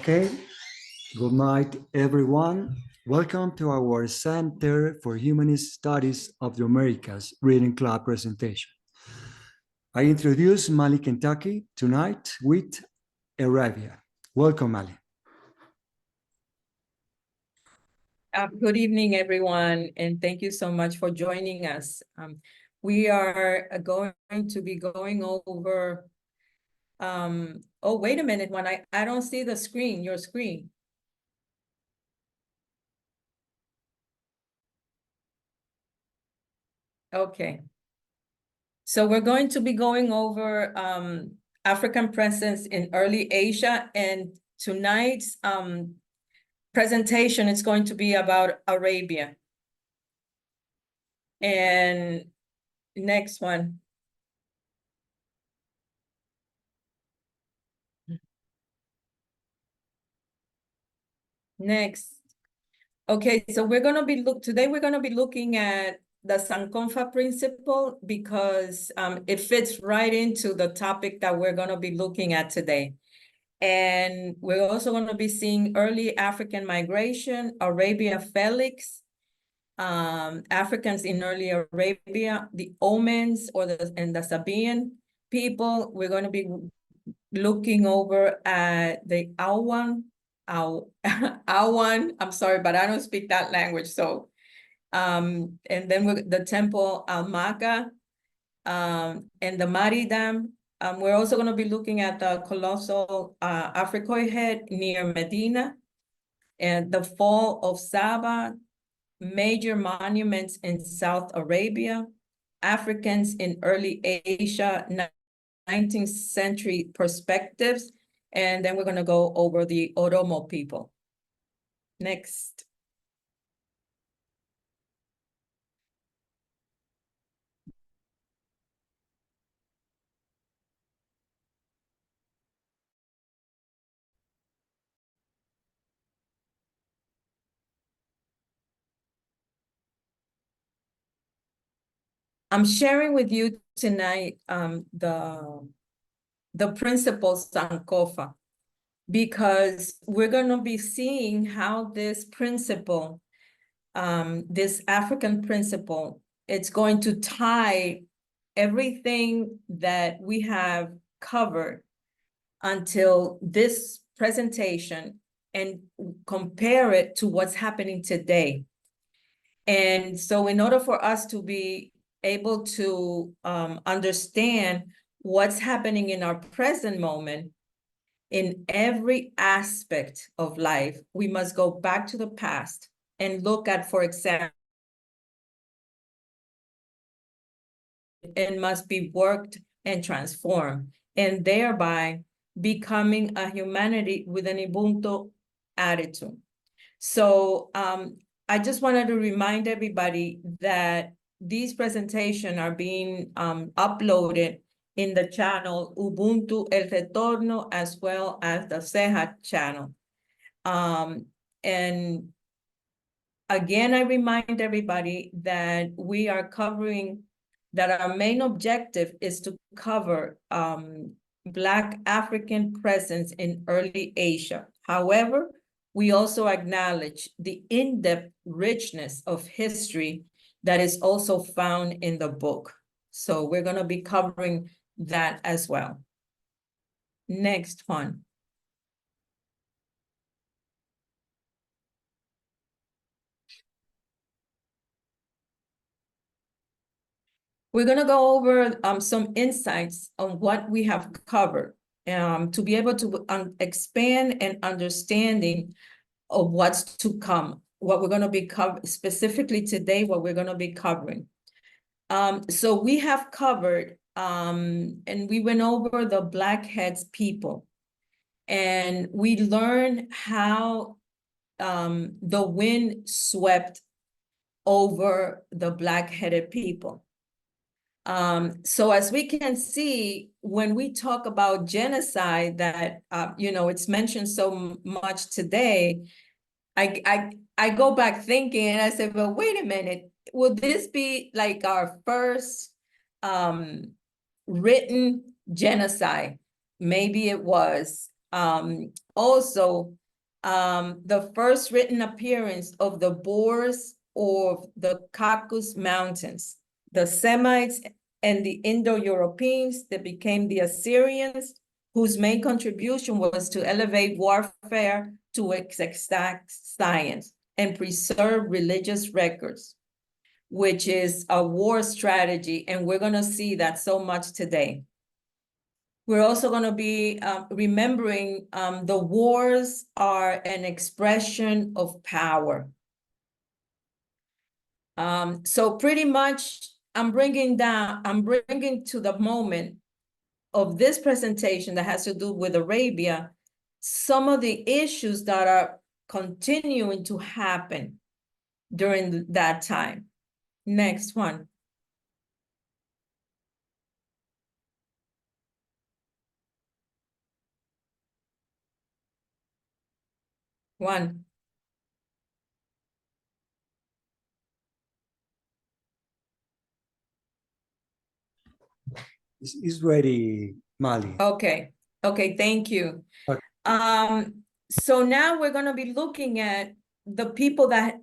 Okay, good night, everyone. Welcome to our Center for Humanist Studies of the Americas Reading Club presentation. I introduce Mali, Kentucky tonight with Arabia. Welcome, Mali. Good evening, everyone, and thank you so much for joining us. We are going to be going over, oh, wait a minute, when I don't see the screen, your screen. Okay. So we're going to be going over African presence in early Asia, and tonight's presentation is going to be about Arabia. And next one. Next. Okay, so today we're going to be looking at the Sankofa principle because it fits right into the topic that we're going to be looking at today. And we're also going to be seeing early African migration, Arabia Felix, Africans in early Arabia, the Omens and the Sabean people. We're going to be looking over at the Awwan, I'm sorry, but I don't speak that language. So, and then the temple Almaqah, and the Marib Dam. We're also going to be looking at the Colosal Africoid head near Medina, and the fall of Saba, major monuments in South Arabia, Africans in early Asia, 19th century perspectives, and then we're going to go over the Oromo people. Next. I'm sharing with you tonight the principles Sankofa, because we're going to be seeing how this principle, this African principle, it's going to tie everything that we have covered until this presentation and compare it to what's happening today. And so in order for us to be able to understand what's happening in our present moment, in every aspect of life, we must go back to the past and look at, for example, it must be worked and transformed, and thereby becoming a humanity with an Ubuntu attitude. So I just wanted to remind everybody that these presentations are being uploaded in the channel Ubuntu El Retorno, as well as the Sehat channel. And again, I remind everybody that we are covering, that our main objective is to cover Black African presence in early Asia. However, we also acknowledge the in-depth richness of history that is also found in the book. So we're going to be covering that as well. Next one. We're going to go over some insights on what we have covered to be able to expand and understanding of what's to come, what we're going to be covering specifically today, what we're going to be covering. So we have covered, and we went over the Black Heads people, and we learned how the wind swept over the Black-headed people. So as we can see, when we talk about genocide, that it's mentioned so much today, I go back thinking and I said, well, wait a minute, will this be like our first written genocide? Maybe it was. Also, the first written appearance of the Boers of the Caucasus Mountains, the Semites and the Indo-Europeans that became the Assyrians, whose main contribution was to elevate warfare to exact science and preserve religious records, which is a war strategy. And we're going to see that so much today. We're also going to be remembering the wars are an expression of power. So pretty much I'm bringing to the moment of this presentation that has to do with Arabia, some of the issues that are continuing to happen during that time. Next one. One. It's ready, Mali. Okay, thank you. Okay. So now we're going to be looking at the people that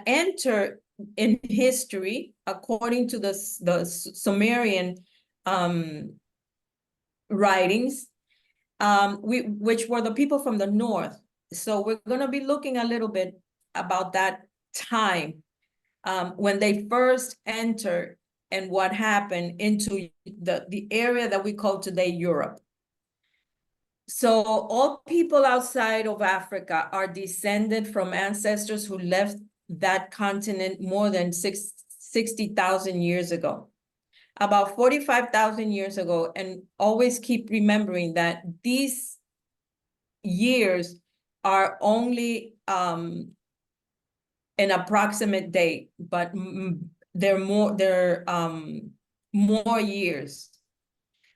enter in history according to the Sumerian writings, which were the people from the north. So we're going to be looking a little bit about that time when they first entered and what happened into the area that we call today Europe. So all people outside of Africa are descended from ancestors who left that continent more than 60,000 years ago, about 45,000 years ago. And always keep remembering that these years are only an approximate date, but they're more years.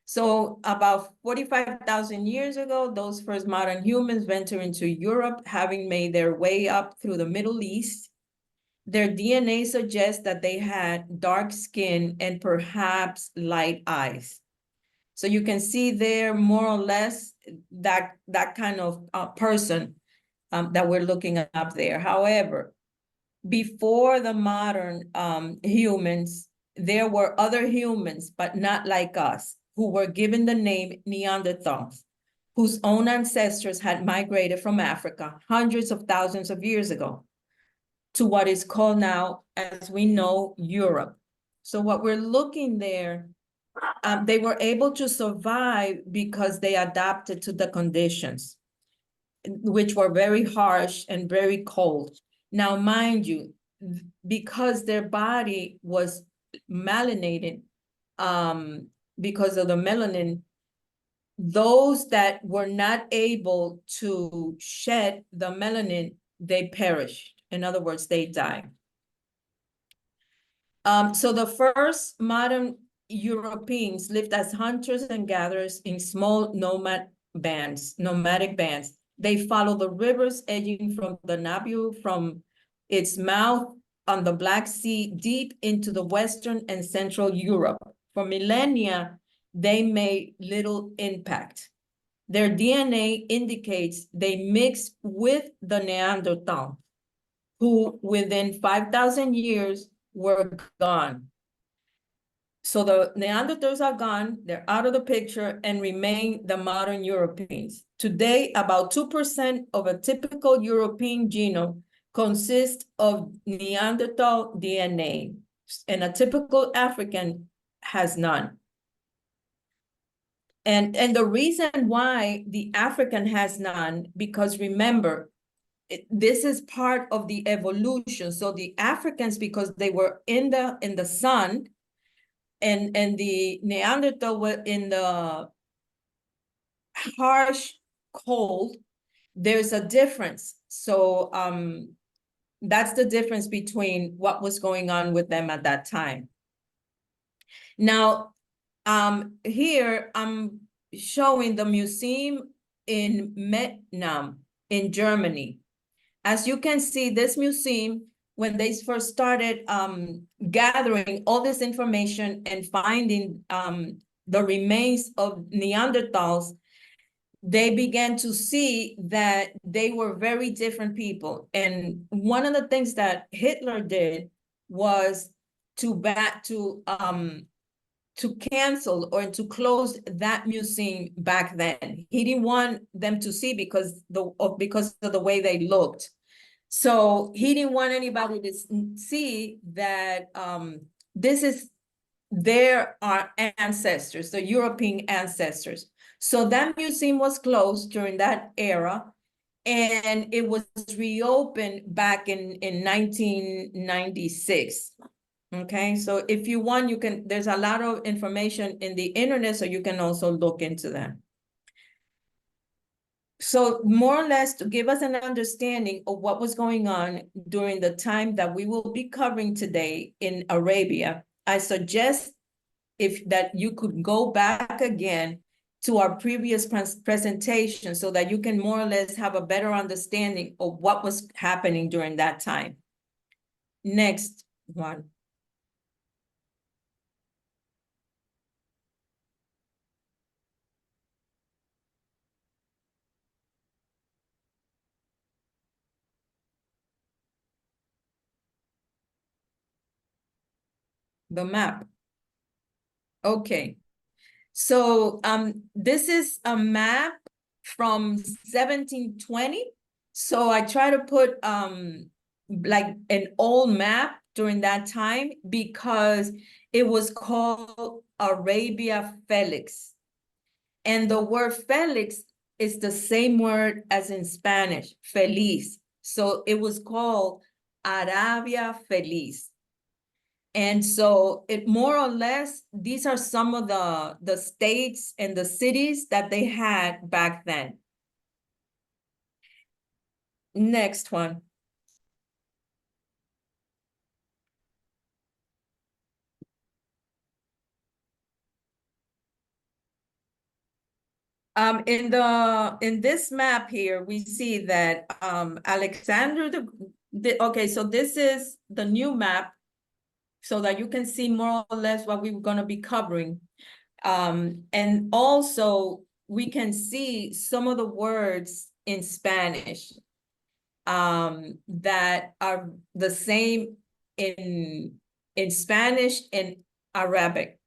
So about 45,000 years ago, those first modern humans ventured into Europe, having made their way up through the Middle East. Their DNA suggests that they had dark skin and perhaps light eyes. So you can see there more or less that kind of person that we're looking up there. However, before the modern humans, there were other humans, but not like us, who were given the name Neanderthals, whose own ancestors had migrated from Africa hundreds of thousands of years ago to what is called now, as we know, Europe. So what we're looking there, they were able to survive because they adapted to the conditions, which were very harsh and very cold. Now, mind you, because their body was melanated, because of the melanin, those that were not able to shed the melanin, they perished. In other words, they died. So the first modern Europeans lived as hunters and gatherers in small nomadic bands. They followed the rivers edging from the Danube from its mouth on the Black Sea deep into the Western and Central Europe. For millennia, they made little impact. Their DNA indicates they mixed with the Neanderthals, who within 5,000 years were gone. So the Neanderthals are gone, they're out of the picture, and remain the modern Europeans. Today, about 2% of a typical European genome consists of Neanderthal DNA, and a typical African has none. And the reason why the African has none, because remember, this is part of the evolution. So the Africans, because they were in the sun, and the Neanderthal were in the harsh cold, there's a difference. So that's the difference between what was going on with them at that time. Now, here I'm showing the museum in Mettmann in Germany. As you can see, this museum, when they first started gathering all this information and finding the remains of Neanderthals, they began to see that they were very different people. And one of the things that Hitler did was to cancel or to close that museum back then. He didn't want them to see because of the way they looked. So he didn't want anybody to see that this is their ancestors, the European ancestors. So that museum was closed during that era, and it was reopened back in 1996. Okay, so if you want, you can, there's a lot of information in the internet, so you can also look into that. So more or less to give us an understanding of what was going on during the time that we will be covering today in Arabia, I suggest that you could go back again to our previous presentation so that you can more or less have a better understanding of what was happening during that time. Next one. The map. Okay. So this is a map from 1720. So I try to put like an old map during that time because it was called Arabia Felix. And the word Felix is the same word as in Spanish, feliz. So it was called Arabia Felix. And so it more or less, these are some of the states and the cities that they had back then. Next one. In this map here, we see that Alexander okay, so this is the new map so that you can see more or less what we're going to be covering. And also we can see some of the words in Spanish that are the same in Spanish and Arabic.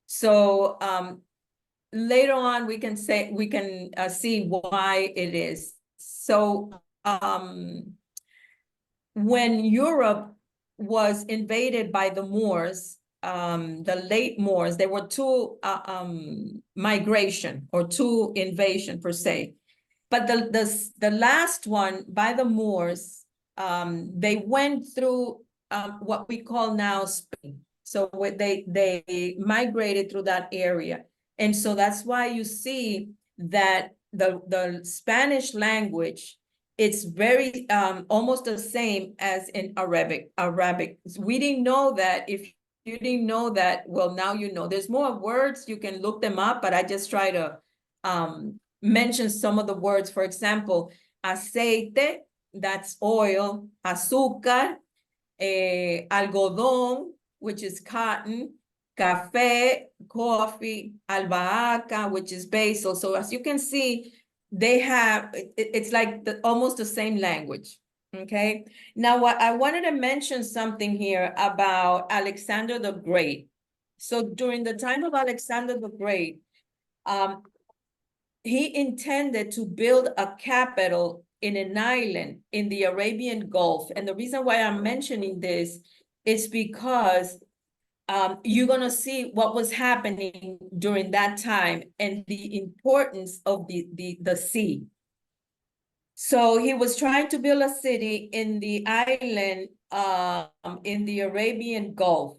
So later on we can see why it is. So when Europe was invaded by the Moors, the late Moors, there were two migration or two invasion per se. But the last one by the Moors, they went through what we call now Spain. So they migrated through that area. And so that's why you see that the Spanish language, it's very almost the same as in Arabic. We didn't know that. If you didn't know that, well, now you know. There's more words, you can look them up, but I just try to mention some of the words. For example, aceite, that's oil, azúcar, algodón, which is cotton, café, coffee, albahaca, which is basil. So as you can see, they have, it's like almost the same language. Okay. Now, what I wanted to mention something here about Alexander the Great. So during the time of Alexander the Great, he intended to build a capital in an island in the Arabian Gulf. And the reason why I'm mentioning this is because you're going to see what was happening during that time and the importance of the sea. So he was trying to build a city in the island in the Arabian Gulf,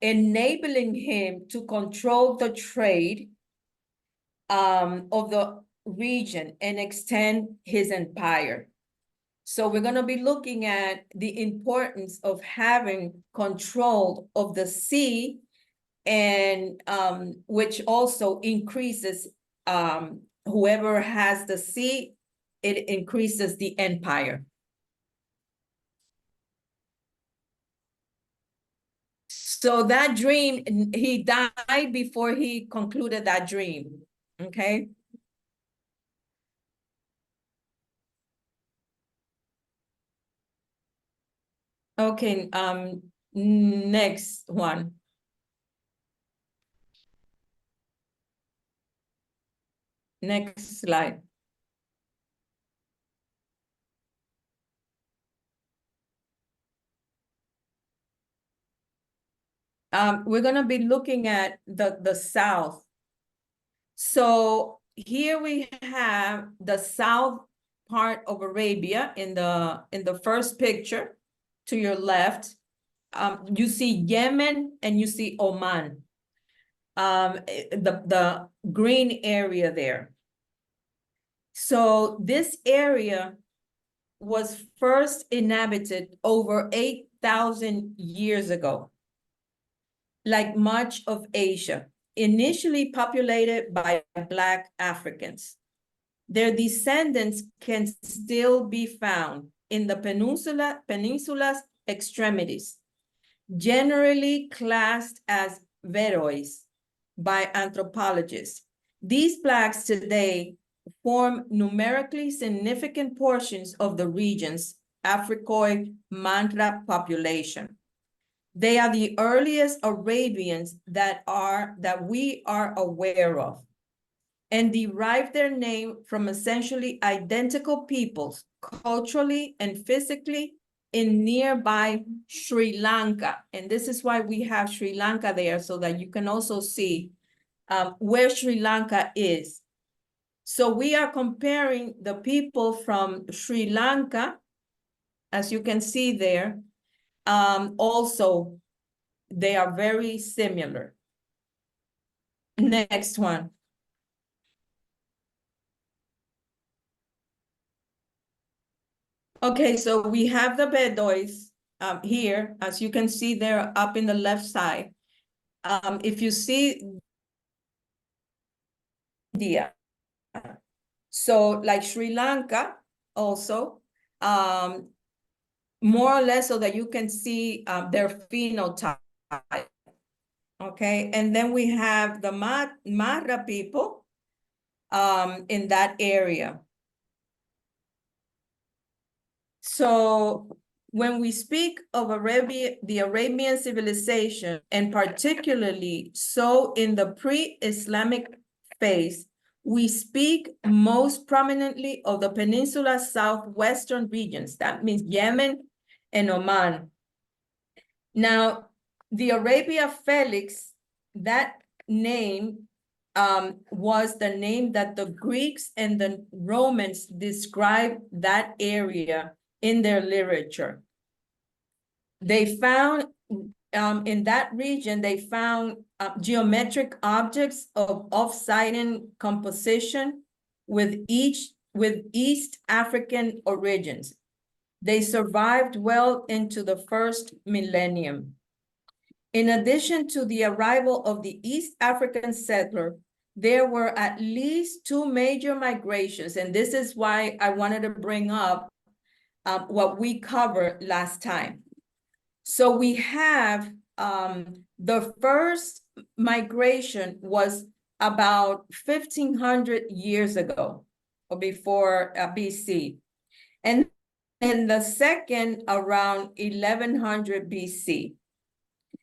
enabling him to control the trade of the region and extend his empire. So we're going to be looking at the importance of having control of the sea, and which also increases whoever has the sea, it increases the empire. So that dream, he died before he concluded that dream, okay? Okay, next one. Next slide. We're gonna be looking at the south. So here we have the south part of Arabia in the first picture to your left. You see Yemen and you see Oman. The green area there. So this area was first inhabited over 8,000 years ago, like much of Asia, initially populated by Black Africans. Their descendants can still be found in the peninsula's extremities, generally classed as Verois by anthropologists. These Blacks today form numerically significant portions of the region's Africoid Mantra population. They are the earliest Arabians that we are aware of, and derive their name from essentially identical peoples, culturally and physically, in nearby Sri Lanka. And this is why we have Sri Lanka there, so that you can also see where Sri Lanka is. So we are comparing the people from Sri Lanka, as you can see there. Also, they are very similar. Next one. Okay, so we have the Bedois here, as you can see there up in the left side. If you see India, so like Sri Lanka also, more or less so that you can see their phenotype. Okay, and then we have the Marib people in that area. So when we speak of Arabia, the Arabian civilization, and particularly so in the pre-Islamic phase, we speak most prominently of the peninsula southwestern regions. That means Yemen and Oman. Now, the Arabia Felix, that name was the name that the Greeks and the Romans described that area in their literature. They found in that region, they found geometric objects of off-Sidon composition with East African origins. They survived well into the first millennium. In addition to the arrival of the East African settler, there were at least two major migrations, and this is why I wanted to bring up what we covered last time. So we have the first migration was about 1,500 years ago, or before BC. And the second around 1100 BC.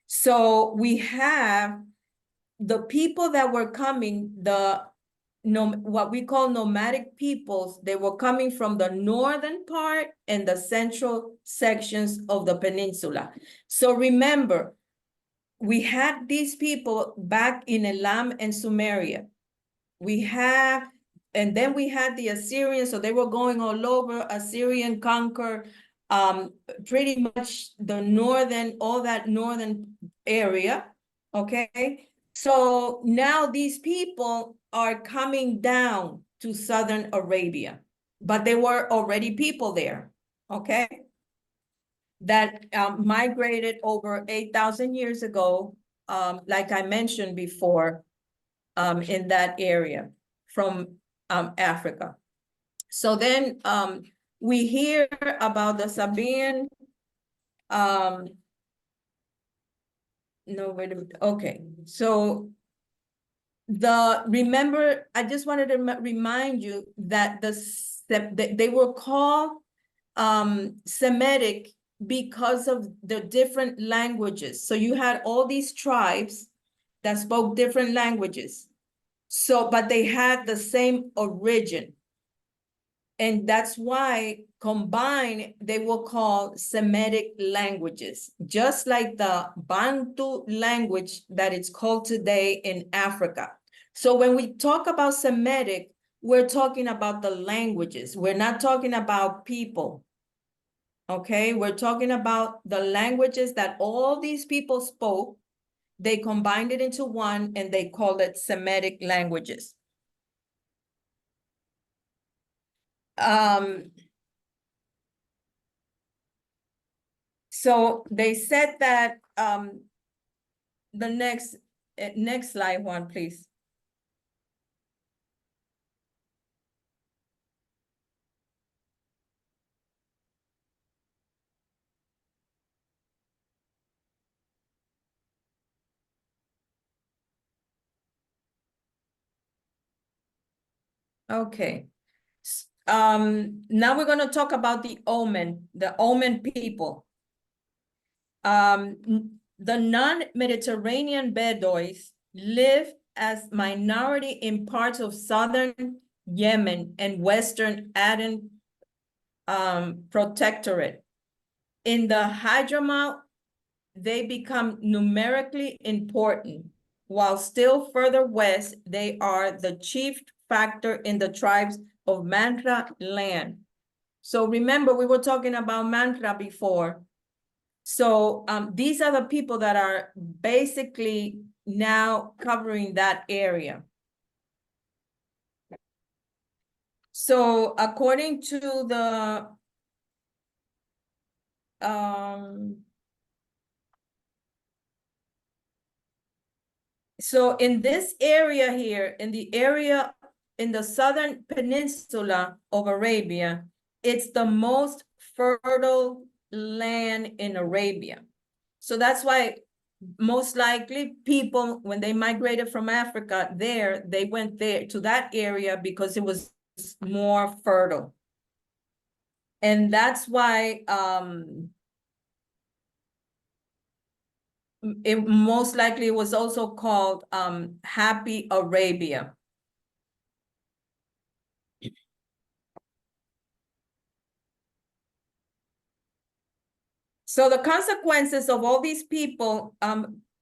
So we have the people that were coming, what we call nomadic peoples. They were coming from the northern part and the central sections of the peninsula. So remember, we had these people back in Elam and Sumeria. And then we had the Assyrians, so they were going all over. Assyrian conquer pretty much all that northern area, okay? So now these people are coming down to southern Arabia, but there were already people there, okay? That migrated over 8,000 years ago, like I mentioned before, in that area from Africa. So then we hear about the Sabean No, wait a minute. Okay, so remember, I just wanted to remind you that they were called Semitic because of the different languages. So you had all these tribes that spoke different languages. So, but they had the same origin. And that's why combined, they were called Semitic languages, just like the Bantu language that it's called today in Africa. So when we talk about Semitic, we're talking about the languages. We're not talking about people. Okay, we're talking about the languages that all these people spoke. They combined it into one and they called it Semitic languages. So they said that the next slide one, please. Okay. Now we're going to talk about the Oman people. The non-Mediterranean Bedouins live as minority in parts of southern Yemen and western Aden protectorate. In the Hadramaut, they become numerically important, while still further west, they are the chief factor in the tribes of Mantra land. So remember, we were talking about Mantra before. So these are the people that are basically now covering that area. So according to the so in this area here, in the southern peninsula of Arabia, it's the most fertile land in Arabia. So that's why most likely people, when they migrated from Africa there, they went there to that area because it was more fertile. And that's why it most likely was also called Happy Arabia. So the consequences of all these people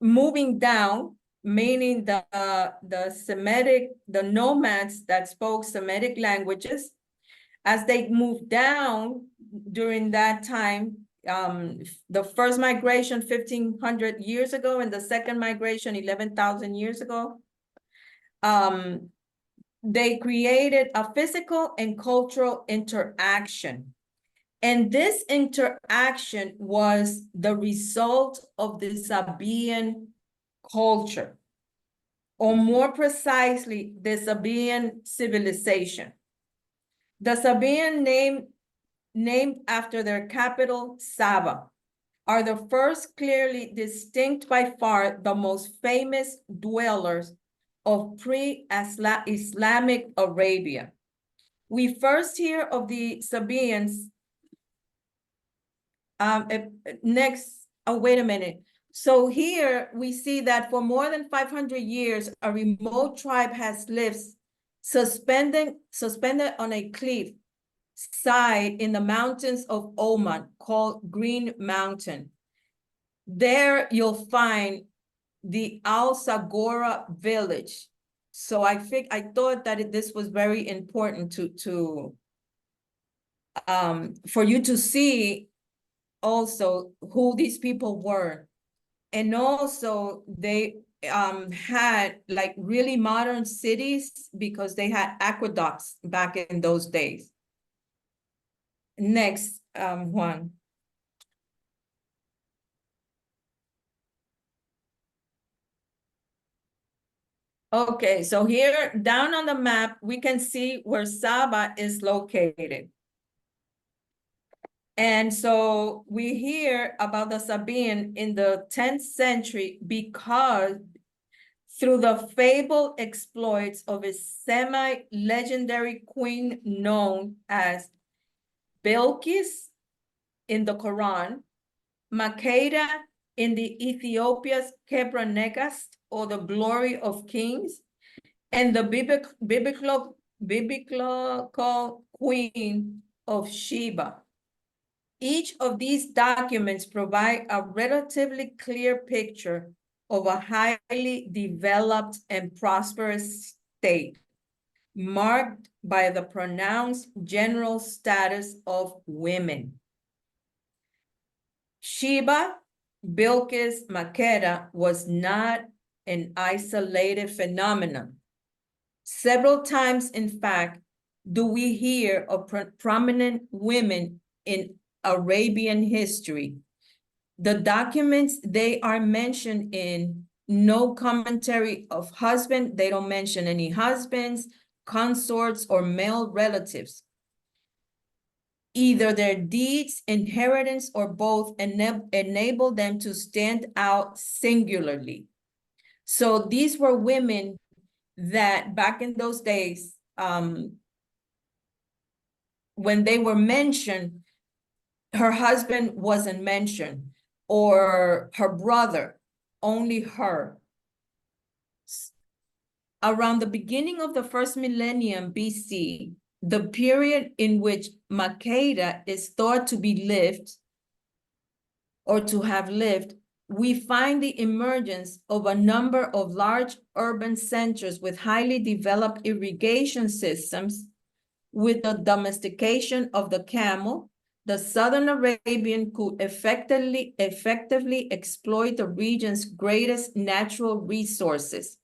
moving down, meaning the Semitic, the nomads that spoke Semitic languages, as they moved down during that time, the first migration 1,500 years ago and the second migration 11,000 years ago, they created a physical and cultural interaction. And this interaction was the result of the Sabean culture, or more precisely, the Sabean civilization. The Sabean named after their capital, Saba, are the first clearly distinct, by far the most famous dwellers of pre-Islamic Arabia. We first hear of the Sabeans wait a minute. So here we see that for more than 500 years, a remote tribe has lived suspended on a cliff side in the mountains of Oman, called Green Mountain. There you'll find the Al Sagora village. So I thought that this was very important for you to see also who these people were. And also they had like really modern cities because they had aqueducts back in those days. Next, Juan. Okay, so here down on the map, we can see where Saba is located. And so we hear about the Sabean in the 10th century because through the fabled exploits of a semi-legendary queen known as Bilqis in the Quran, Makeda in the Ethiopia's Kebra or the Glory of Kings, and the biblical queen of Sheba. Each of these documents provide a relatively clear picture of a highly developed and prosperous state, marked by the pronounced general status of women. Sheba, Bilqis, Makeda was not an isolated phenomenon. Several times, in fact, do we hear of prominent women in Arabian history. The documents they are mentioned in, no commentary of husband, they don't mention any husbands, consorts, or male relatives. Either their deeds, inheritance, or both enable them to stand out singularly. So these were women that back in those days, when they were mentioned, her husband wasn't mentioned, or her brother, only her. Around the beginning of the first millennium BC, the period in which Makeda is thought to be lived or to have lived, we find the emergence of a number of large urban centers with highly developed irrigation systems, with the domestication of the camel. The Southern Arabian could effectively exploit the region's greatest natural resources,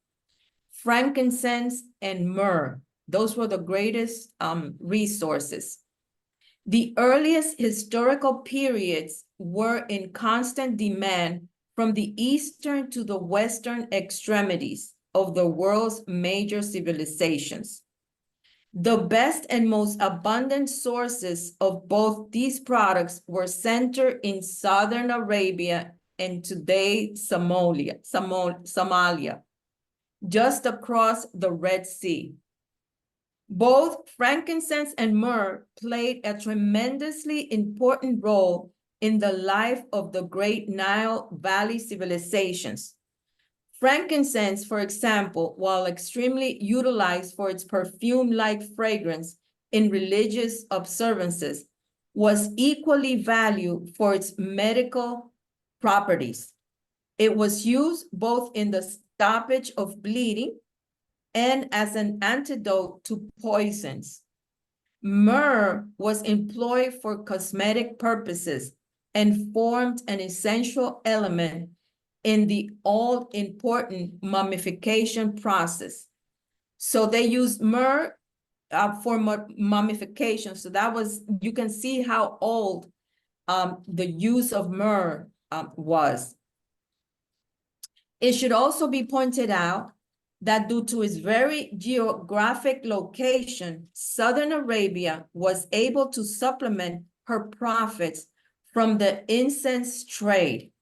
frankincense and myrrh. Those were the greatest resources. The earliest historical periods were in constant demand from the eastern to the western extremities of the world's major civilizations. The best and most abundant sources of both these products were centered in southern Arabia and today Somalia, just across the Red Sea. Both frankincense and myrrh played a tremendously important role in the life of the great Nile Valley civilizations. Frankincense, for example, while extremely utilized for its perfume-like fragrance in religious observances, was equally valued for its medical properties. It was used both in the stoppage of bleeding and as an antidote to poisons. Myrrh was employed for cosmetic purposes and formed an essential element in the all-important mummification process. So they used myrrh for mummification. So that was, you can see how old the use of myrrh was. It should also be pointed out that due to its very geographic location, Southern Arabia was able to supplement her profits from the incense trade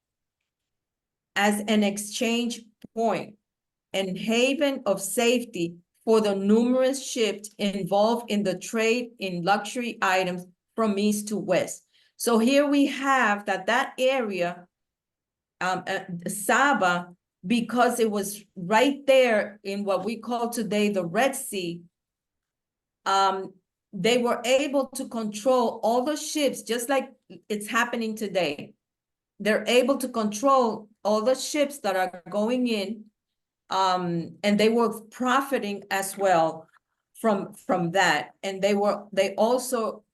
as an exchange point and haven of safety for the numerous ships involved in the trade in luxury items from east to west. So here we have that area, Saba, because it was right there in what we call today the Red Sea, they were able to control all the ships, just like it's happening today. They're able to control all the ships that are going in, and they were profiting as well from that. And they also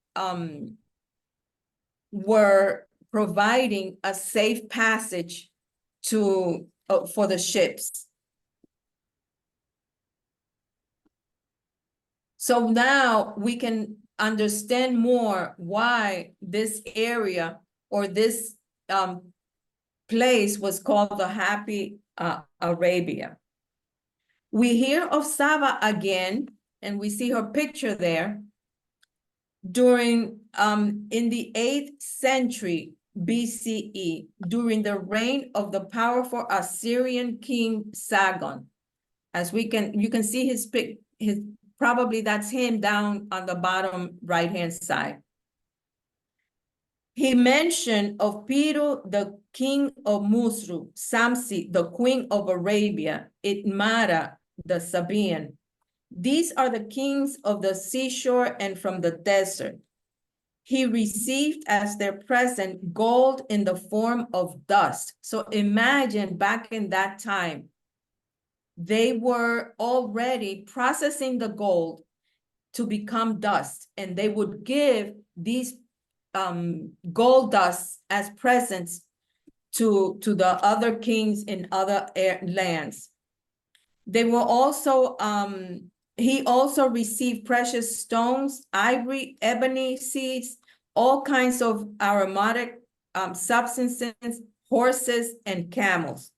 were providing a safe passage to for the ships. So now we can understand more why this area or this place was called the Happy Arabia. We hear of Saba again, and we see her picture there during in the 8th century BCE, during the reign of the powerful Assyrian king Sargon. As you can see his probably that's him down on the bottom right-hand side. He mentioned of Piru, the king of Musru, Samsi, the queen of Arabia, Itmara, the Sabean. These are the kings of the seashore and from the desert. He received as their present gold in the form of dust. So imagine back in that time, they were already processing the gold to become dust, and they would give these gold dust as presents to the other kings in other lands. They were also, he also received precious stones, ivory, ebony seeds, all kinds of aromatic substances, horses, and camels.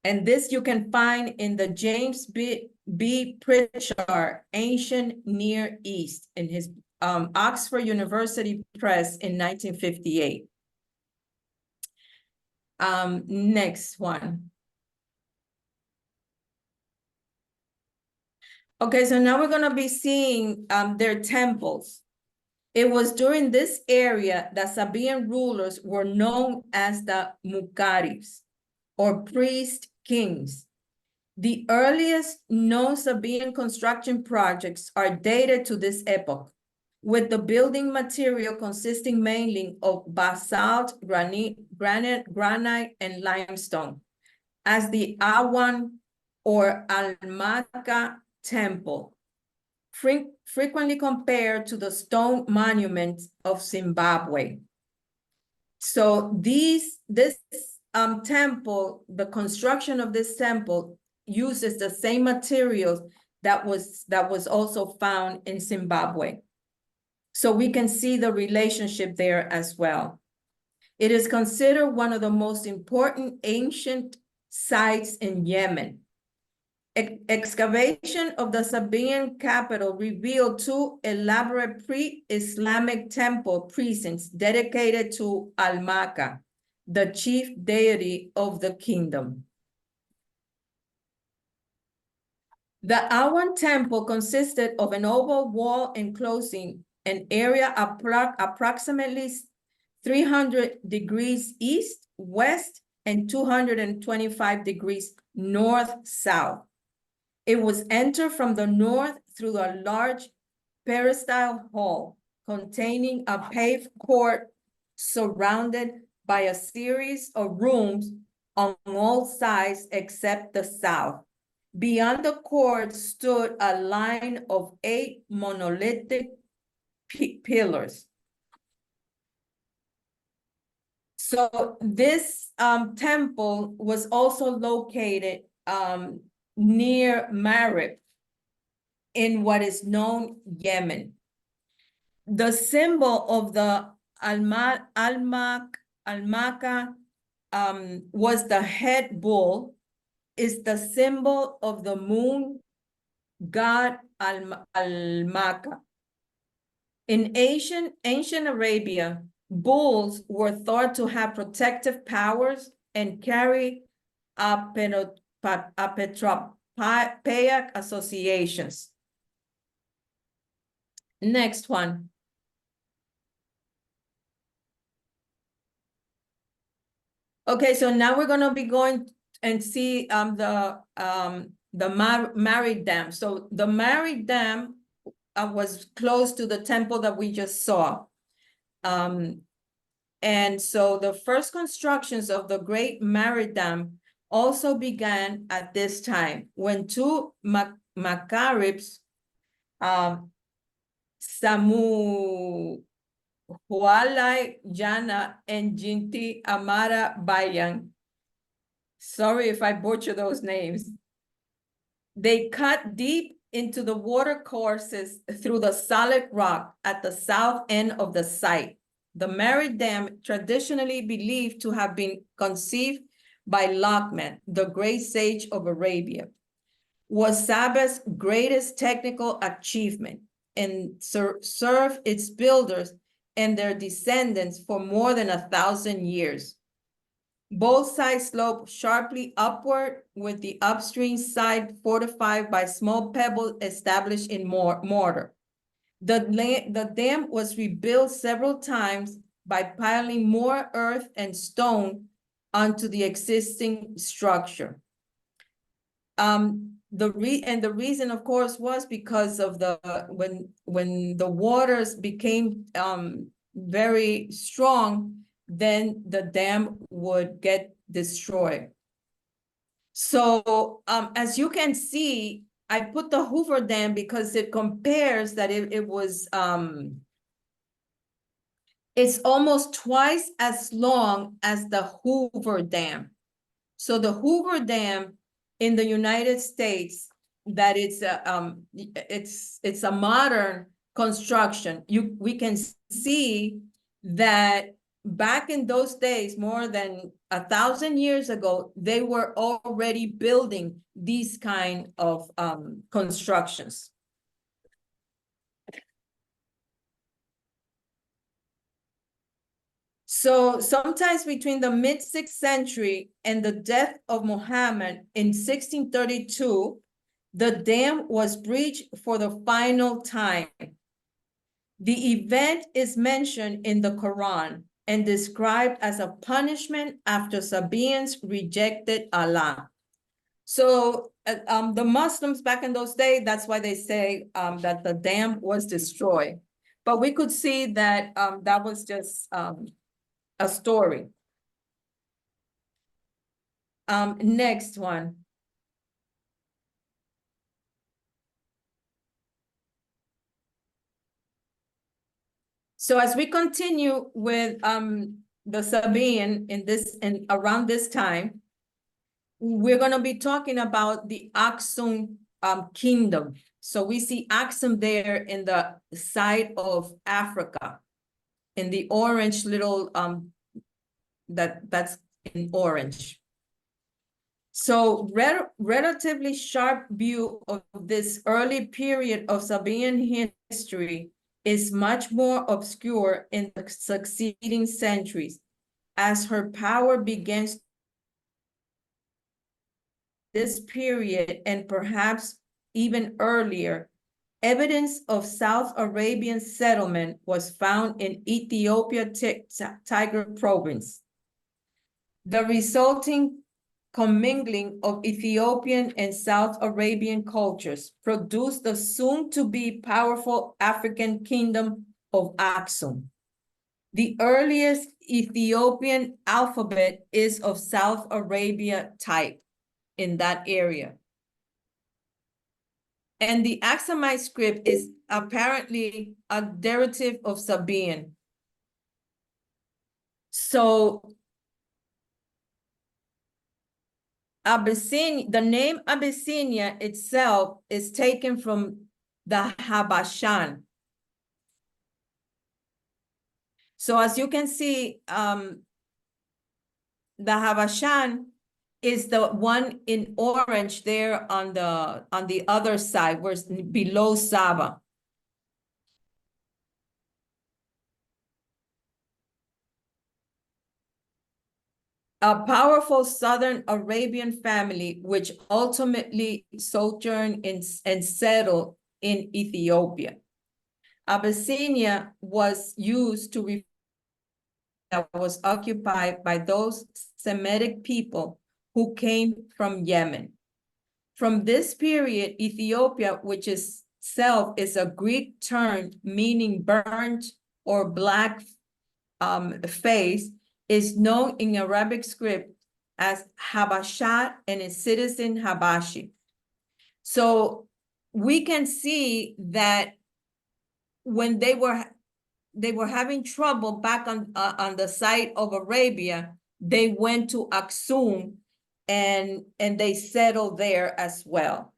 And this you can find in the James B. Pritchard, Ancient Near East, in his Oxford University Press in 1958. Next one. Okay, so now we're going to be seeing their temples. It was during this area that Sabean rulers were known as the Mukaribs, or priest kings. The earliest known Sabean construction projects are dated to this epoch, with the building material consisting mainly of basalt, granite, and limestone, as the Awwan or Almaqah temple, frequently compared to the stone monuments of Zimbabwe. So this temple, the construction of this temple uses the same materials that was also found in Zimbabwe. So we can see the relationship there as well. It is considered one of the most important ancient sites in Yemen. Excavation of the Sabean capital revealed 2 elaborate pre-Islamic temple precincts dedicated to Almaqah, the chief deity of the kingdom. The Awwan temple consisted of an oval wall enclosing an area approximately 300 degrees east, west, and 225 degrees north-south. It was entered from the north through a large peristyle hall containing a paved court surrounded by a series of rooms on all sides except the south. Beyond the court stood a line of 8 monolithic pillars. So this temple was also located near Marib in what is known Yemen. The symbol of the Almaqah was the head bull, is the symbol of the moon god Almaqah. In ancient Arabia, bulls were thought to have protective powers and carry apotropaic associations. Next one. Okay, so now we're going to be going and see the Marib Dam. So the Marib Dam was close to the temple that we just saw. And so the first constructions of the Great Marib Dam also began at this time when 2 Makaribs, Samu Hualai Jana and Jinti Amara Bayan. Sorry if I butcher those names. They cut deep into the water courses through the solid rock at the south end of the site. The Marib Dam, traditionally believed to have been conceived by Lockman, the great sage of Arabia, was Saba's greatest technical achievement. and serve its builders and their descendants for more than 1,000 years. Both sides slope sharply upward, with the upstream side fortified by small pebbles established in mortar. The dam was rebuilt several times by piling more earth and stone onto the existing structure. The reason, of course, was because of when the waters became very strong, then the dam would get destroyed. So as you can see, I put the Hoover Dam because it compares that it was it's almost twice as long as the Hoover Dam. So the Hoover Dam in the United States, that it's a modern construction. We can see that back in those days, more than 1,000 years ago, they were already building these kind of constructions. So sometimes between the mid-6th century and the death of Muhammad in 1632, the dam was breached for the final time. The event is mentioned in the Quran and described as a punishment after Sabeans rejected Allah. So the Muslims back in those days, that's why they say that the dam was destroyed. But we could see that that was just a story. Next one. So as we continue with the Sabean in this and around this time, we're going to be talking about the Axum kingdom. So we see Axum there in the side of Africa, in the orange little that's in orange. So relatively sharp view of this early period of Sabean history is much more obscure in the succeeding centuries, as her power begins this period and perhaps even earlier. Evidence of South Arabian settlement was found in Ethiopia Tigray province. The resulting commingling of Ethiopian and South Arabian cultures produced the soon-to-be powerful African kingdom of Axum. The earliest Ethiopian alphabet is of South Arabia type in that area. And the Axumite script is apparently a derivative of Sabean. So Abyssinia, the name Abyssinia itself is taken from the Habashan. So as you can see, the Habashan is the one in orange there on the other side, where it's below Saba. A powerful southern Arabian family, which ultimately sojourned and settled in Ethiopia. Abyssinia was used to refer that was occupied by those Semitic people who came from Yemen. From this period, Ethiopia, which itself is a Greek term meaning burnt or black face, is known in Arabic script as Habasha and its citizen Habashi. So we can see that when they were having trouble back on the side of Arabia, they went to Axum and they settled there as well.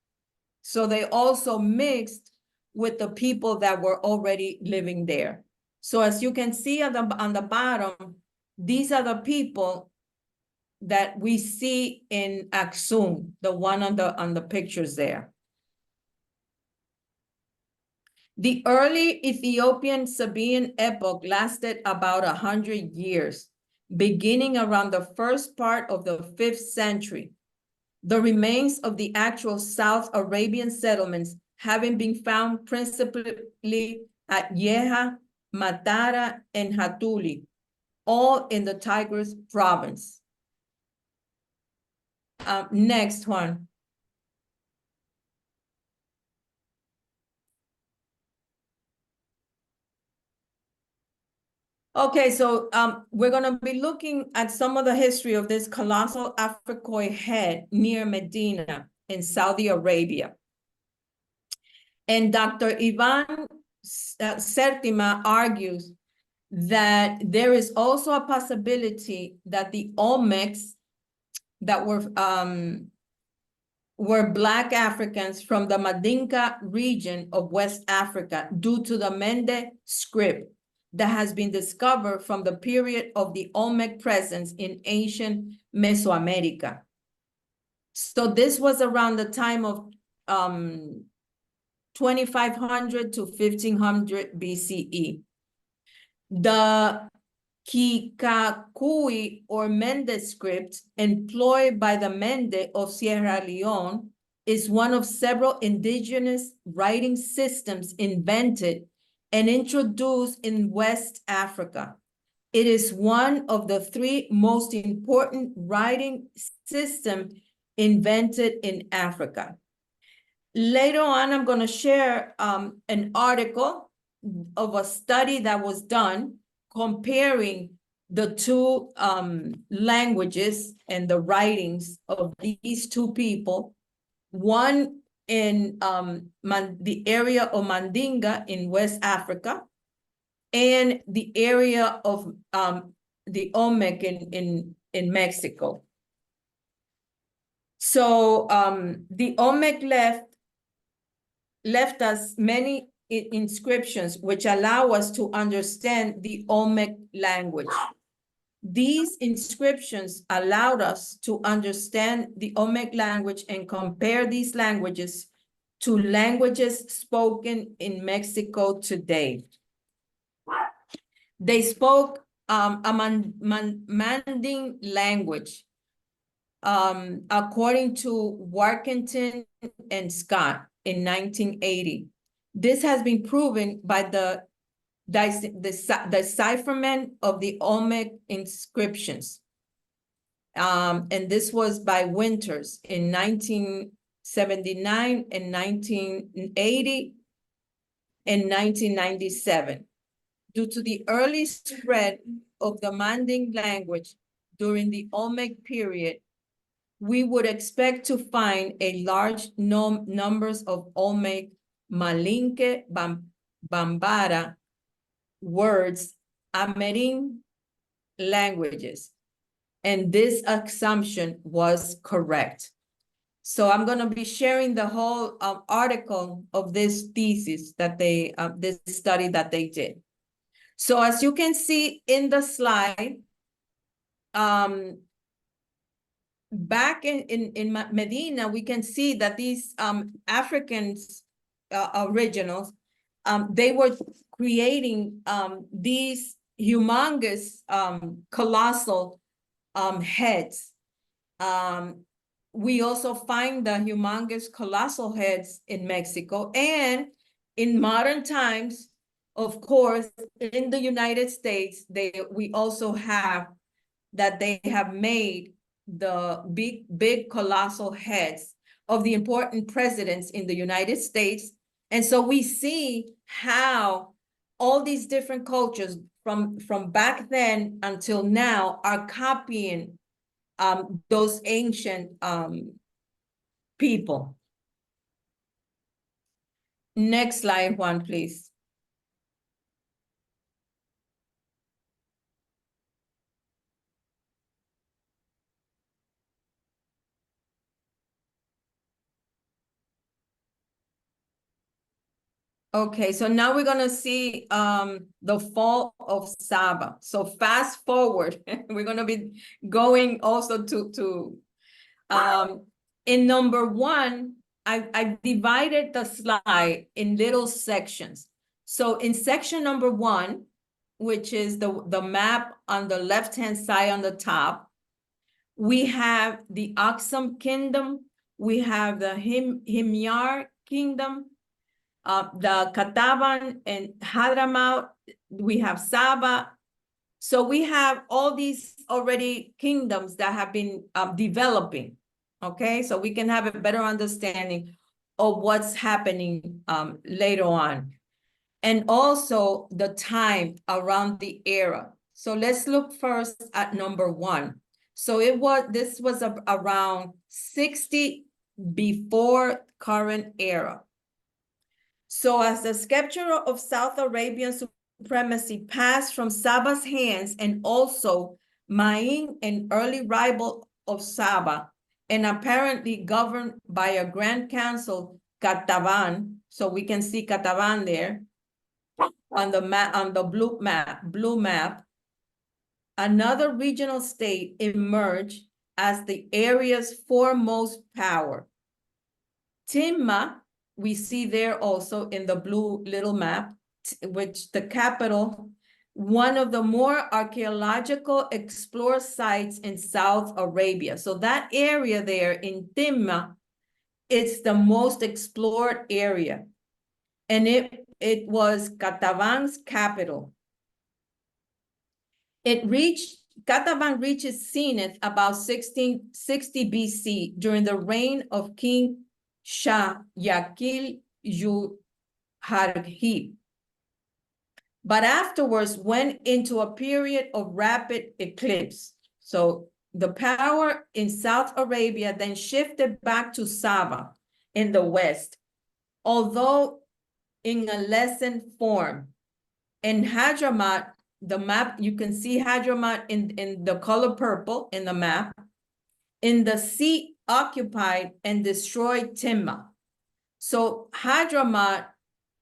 So they also mixed with the people that were already living there. So as you can see on the bottom, these are the people that we see in Axum, the one on the pictures there. The early Ethiopian Sabean epoch lasted about 100 years, beginning around the first part of the 5th century. The remains of the actual South Arabian settlements having been found principally at Yeha, Matara, and Hatuli, all in the Tigris province. Next one. Okay, so we're going to be looking at some of the history of this Colosal Africoid head near Medina in Saudi Arabia. And Dr. Ivan Sertima argues that there is also a possibility that the Olmecs that were Black Africans from the Mandinka region of West Africa due to the Mende script that has been discovered from the period of the Olmec presence in ancient Mesoamerica. So this was around the time of 2500 to 1500 BCE. The Kikakui or Mende script employed by the Mende of Sierra Leone is one of several indigenous writing systems invented and introduced in West Africa. It is one of the 3 most important writing systems invented in Africa. Later on, I'm going to share an article of a study that was done comparing the 2 languages and the writings of these 2 people, one in the area of Mandinka in West Africa, and the area of the Olmec in Mexico. So the Olmec left us many inscriptions which allow us to understand the Olmec language. These inscriptions allowed us to understand the Olmec language and compare these languages to languages spoken in Mexico today. They spoke a Manding language, according to Warkentin and Scott in 1980. This has been proven by the decipherment of the Olmec inscriptions. And this was by Winters in 1979 and 1980 and 1997. Due to the early spread of the Manding language during the Olmec period, we would expect to find a large numbers of Olmec, Malinke, Bambara words, Amerind languages. And this assumption was correct. So I'm going to be sharing the whole article of this thesis that they, this study that they did. So as you can see in the slide, back in Medina, we can see that these Africans, originals, they were creating these humongous, colossal heads. We also find the humongous colossal heads in Mexico, and in modern times, of course, in the United States, we also have that they have made the big colossal heads of the important presidents in the United States. And so we see how all these different cultures from back then until now are copying those ancient people. Next slide, Juan, please. Okay, so now we're gonna see the fall of Saba. So fast forward, we're gonna be going also to in number 1, I divided the slide in little sections. So in section number 1, which is the map on the left-hand side on the top, we have the Axum kingdom, we have the Himyar kingdom, the Kataban and Hadramaut, we have Saba. So we have all these already kingdoms that have been developing, okay? So we can have a better understanding of what's happening later on. And also the time around the era. So let's look first at number 1. So this was around 60 before current era. So as the scepter of South Arabian supremacy passed from Saba's hands, and also Ma'in, an early rival of Saba, and apparently governed by a grand council, Kataban. So we can see Kataban there on the map, on the blue map. Another regional state emerged as the area's foremost power. Timma, we see there also in the blue little map, which the capital, one of the more archaeological explored sites in South Arabia. So that area there in Timma, it's the most explored area. And it was Kataban's capital. Kataban reached its zenith about 1660 BC during the reign of King Shah Yakil Juharhib, but afterwards went into a period of rapid eclipse. So the power in South Arabia then shifted back to Saba in the west, although in a lessened form. In Hadramaut, the map, you can see Hadramaut in the color purple in the map. In the sea, occupied and destroyed Timma. So Hadramaut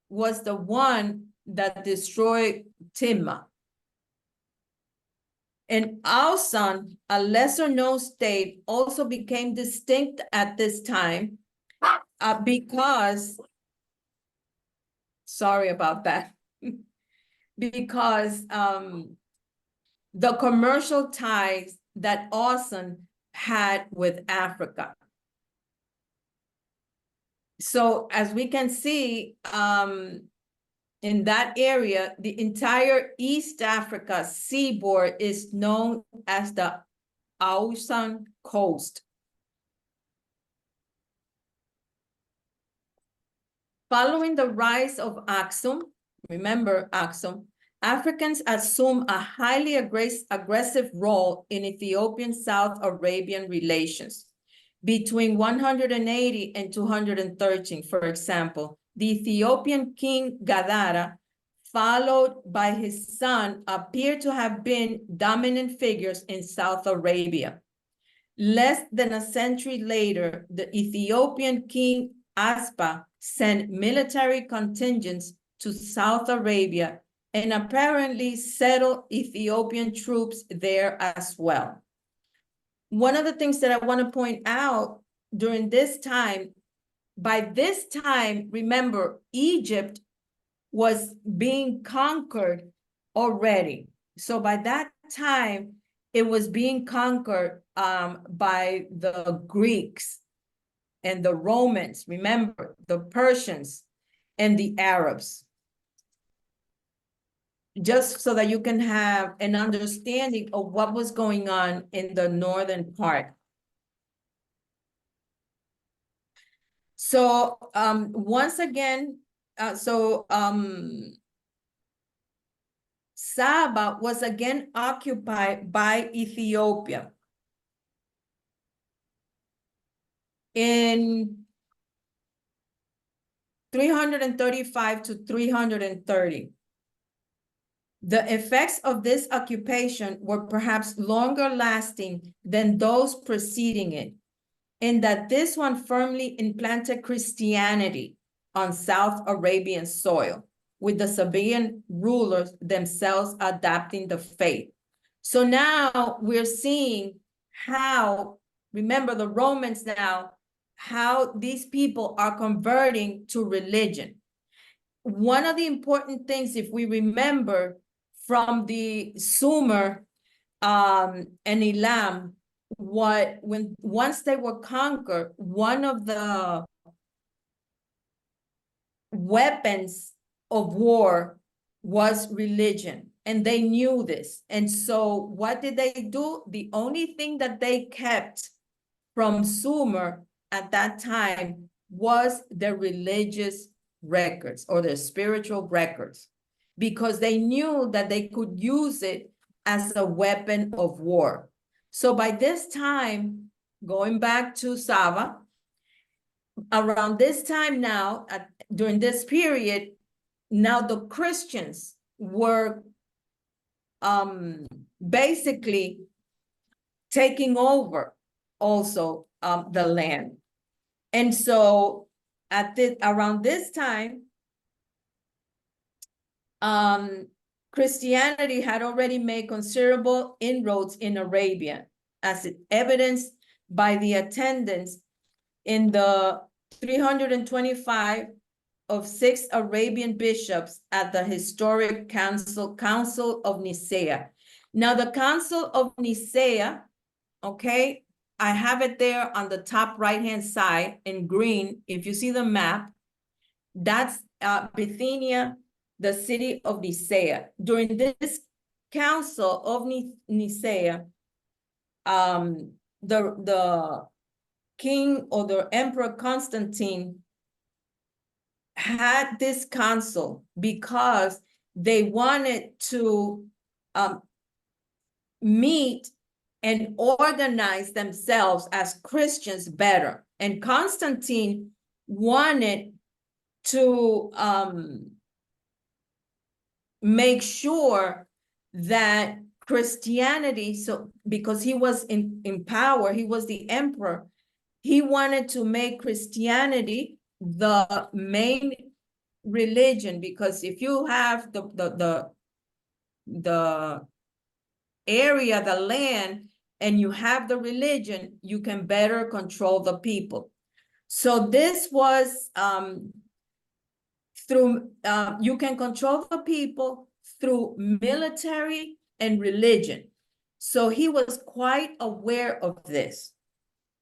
was the one that destroyed Timma. And Awwan, a lesser known state, also became distinct at this time because, sorry about that, because the commercial ties that Awwan had with Africa. So as we can see, in that area, the entire East Africa seaboard is known as the Awwan Coast. Following the rise of Axum, remember Axum, Africans assume a highly aggressive role in Ethiopian South Arabian relations. Between 180 and 213, for example, the Ethiopian king Gadara, followed by his son, appear to have been dominant figures in South Arabia. Less than a century later, the Ethiopian king Aspa sent military contingents to South Arabia and apparently settled Ethiopian troops there as well. One of the things that I want to point out during this time, by this time, remember, Egypt was being conquered already. So by that time, it was being conquered by the Greeks and the Romans, remember, the Persians and the Arabs. Just so that you can have an understanding of what was going on in the northern part. So once again, Saba was again occupied by Ethiopia in 335 to 330. The effects of this occupation were perhaps longer lasting than those preceding it, in that this one firmly implanted Christianity on South Arabian soil, with the Sabean rulers themselves adapting the faith. So now we're seeing how, remember the Romans now, how these people are converting to religion. One of the important things, if we remember from the Sumer and Elam, once they were conquered, one of the weapons of war was religion, and they knew this. And so what did they do? The only thing that they kept from Sumer at that time was their religious records or their spiritual records, because they knew that they could use it as a weapon of war. So by this time, going back to Saba, around this time now, during this period, now the Christians were basically taking over also the land. And so around this time, Christianity had already made considerable inroads in Arabia, as evidenced by the attendance in the 325 of 6 Arabian bishops at the historic Council of Nicea. Now, the Council of Nicea, okay, I have it there on the top right-hand side in green. If you see the map, that's Bithynia, the city of Nicea. During this Council of Nicea, the king or the emperor Constantine had this council because they wanted to meet and organize themselves as Christians better. And Constantine wanted to make sure that Christianity, so because he was in power, he was the emperor, he wanted to make Christianity the main religion, because if you have the area, the land, and you have the religion, you can better control the people. So this was through, you can control the people through military and religion. So he was quite aware of this.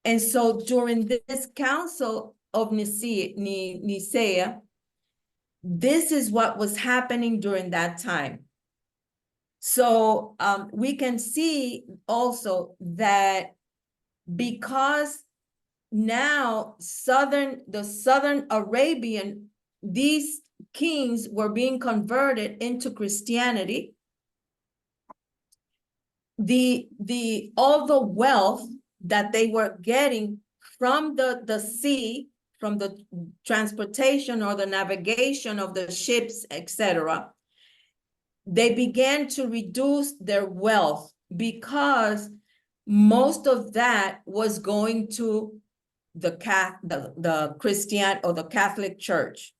And so during this Council of Nicea, this is what was happening during that time. So we can see also that because now the Southern Arabian, these kings were being converted into Christianity, all the wealth that they were getting from the sea, from the transportation or the navigation of the ships, etc., they began to reduce their wealth because most of that was going to the Christian or the Catholic Church.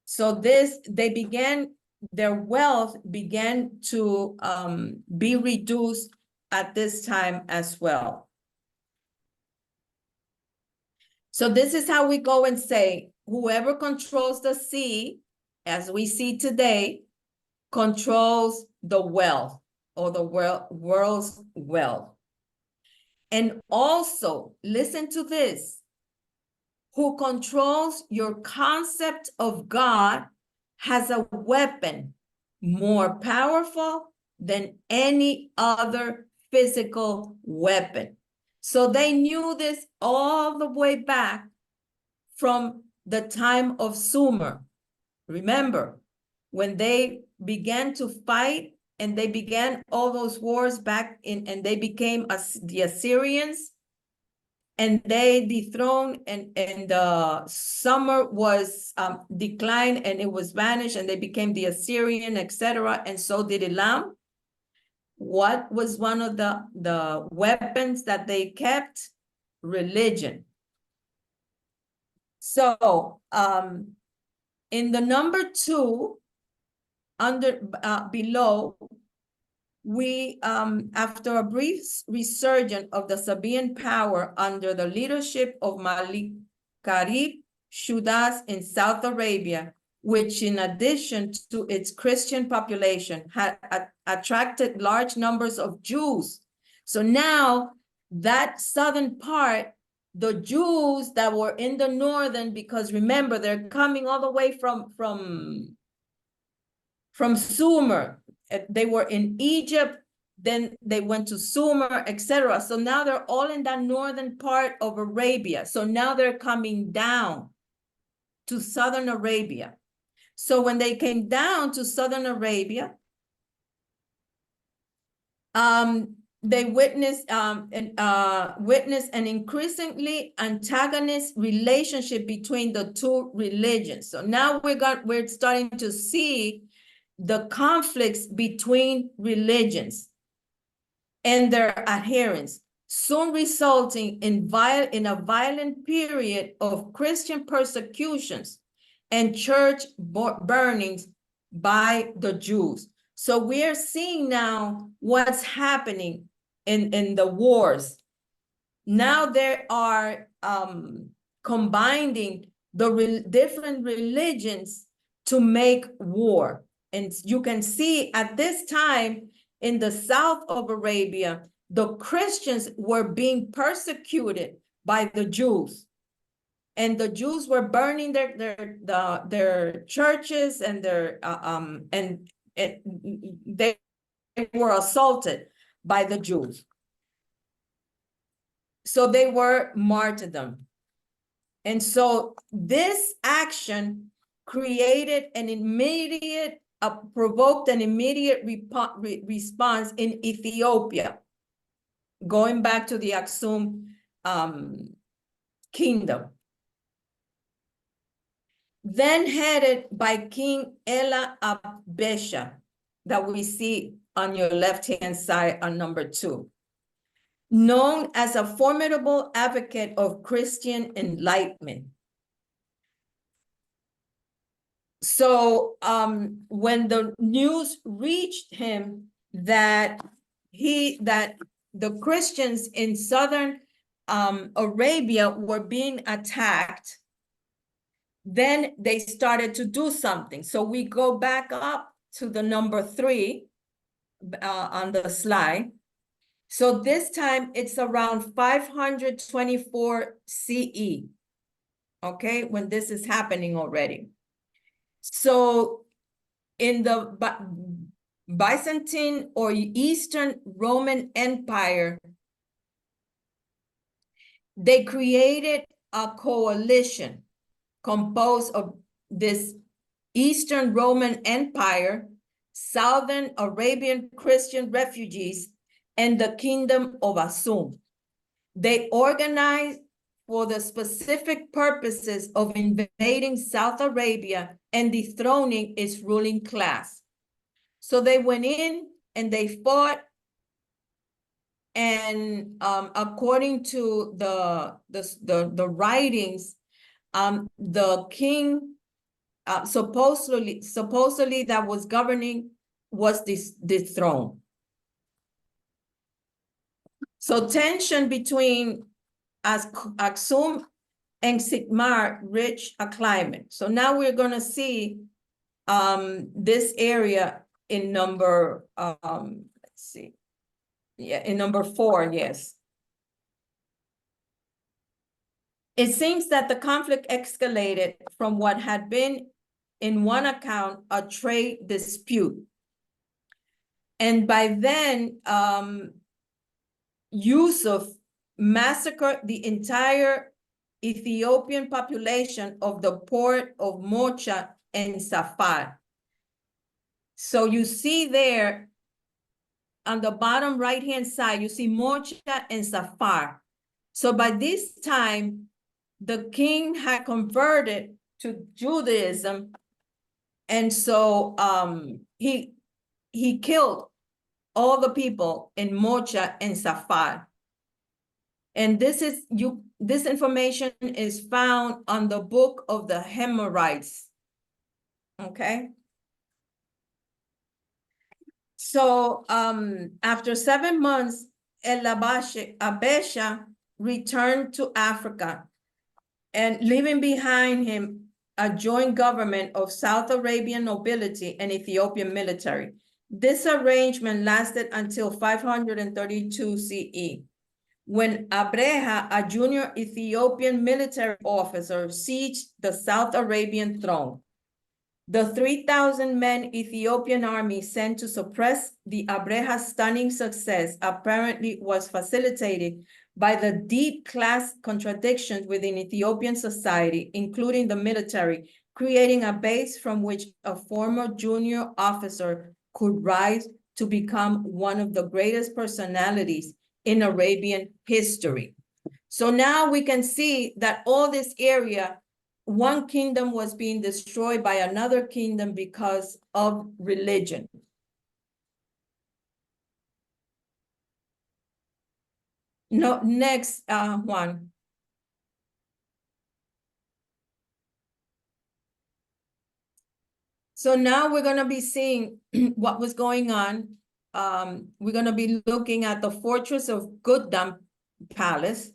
So their wealth began to be reduced at this time as well. So this is how we go and say, whoever controls the sea, as we see today, controls the wealth or the world's wealth. And also, listen to this, who controls your concept of God has a weapon more powerful than any other physical weapon. So they knew this all the way back from the time of Sumer. Remember, when they began to fight and they began all those wars back in, and they became the Assyrians, and they dethroned, and Sumer was declined and it was vanished, and they became the Assyrian, etc. And so did Elam. What was one of the weapons that they kept? Religion. So in the number 2, below, we, after a brief resurgence of the Sabean power under the leadership of Malik Karib Shudas in South Arabia, which in addition to its Christian population had attracted large numbers of Jews. So now that southern part, the Jews that were in the northern, because remember, they're coming all the way from Sumer. They were in Egypt, then they went to Sumer, etc. So now they're all in that northern part of Arabia. So now they're coming down to southern Arabia. So when they came down to southern Arabia, they witnessed an increasingly antagonist relationship between the two religions. So now we're starting to see the conflicts between religions and their adherents, soon resulting in a violent period of Christian persecutions and church burnings by the Jews. So we are seeing now what's happening in the wars. Now they are combining the different religions to make war. And you can see at this time in the south of Arabia, the Christians were being persecuted by the Jews. And the Jews were burning their churches and they were assaulted by the Jews. So they were martyrdom. And so this action created an immediate, provoked an immediate response in Ethiopia, going back to the Axum kingdom. Then headed by King Ela Abesha, that we see on your left-hand side on number 2, known as a formidable advocate of Christian enlightenment. So when the news reached him that the Christians in southern Arabia were being attacked, then they started to do something. So we go back up to the number 3 on the slide. So this time it's around 524 CE, okay, when this is happening already. So in the Byzantine or Eastern Roman Empire, they created a coalition composed of this Eastern Roman Empire, Southern Arabian Christian refugees, and the Kingdom of Axum. They organized for the specific purposes of invading South Arabia and dethroning its ruling class. So they went in and they fought, and according to the writings, the king supposedly that was governing was dethroned. So tension between Axum and Sigmar reached a climate. So now we're going to see this area in number, let's see, yeah, in number 4, yes. It seems that the conflict escalated from what had been, in one account, a trade dispute. And by then, Yusuf massacred the entire Ethiopian population of the port of Mocha and Safar. So you see there on the bottom right-hand side, you see Mocha and Safar. So by this time, the king had converted to Judaism, and so he killed all the people in Mocha and Safar. And this information is found on the book of the Himyrates. Okay. So after 7 months, El Abesha returned to Africa and leaving behind him a joint government of South Arabian nobility and Ethiopian military. This arrangement lasted until 532 CE, when Abreha, a junior Ethiopian military officer, sieged the South Arabian throne. The 3,000-man Ethiopian army sent to suppress the Abreha's stunning success apparently was facilitated by the deep class contradictions within Ethiopian society, including the military, creating a base from which a former junior officer could rise to become one of the greatest personalities in Arabian history. So now we can see that all this area, one kingdom was being destroyed by another kingdom because of religion. No, next one. So now we're going to be seeing what was going on. We're going to be looking at the fortress of Gudam Palace.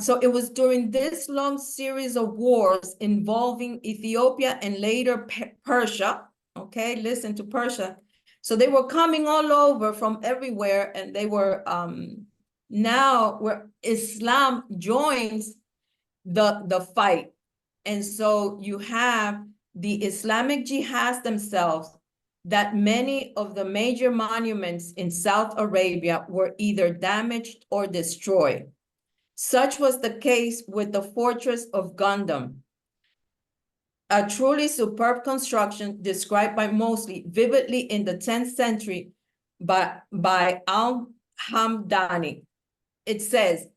So it was during this long series of wars involving Ethiopia and later Persia. Okay, listen to Persia. So they were coming all over from everywhere, and they were now where Islam joins the fight. And so you have the Islamic jihads themselves, that many of the major monuments in South Arabia were either damaged or destroyed. Such was the case with the fortress of Gundam, a truly superb construction described by Mosley vividly in the 10th century by Al-Hamdani. It says,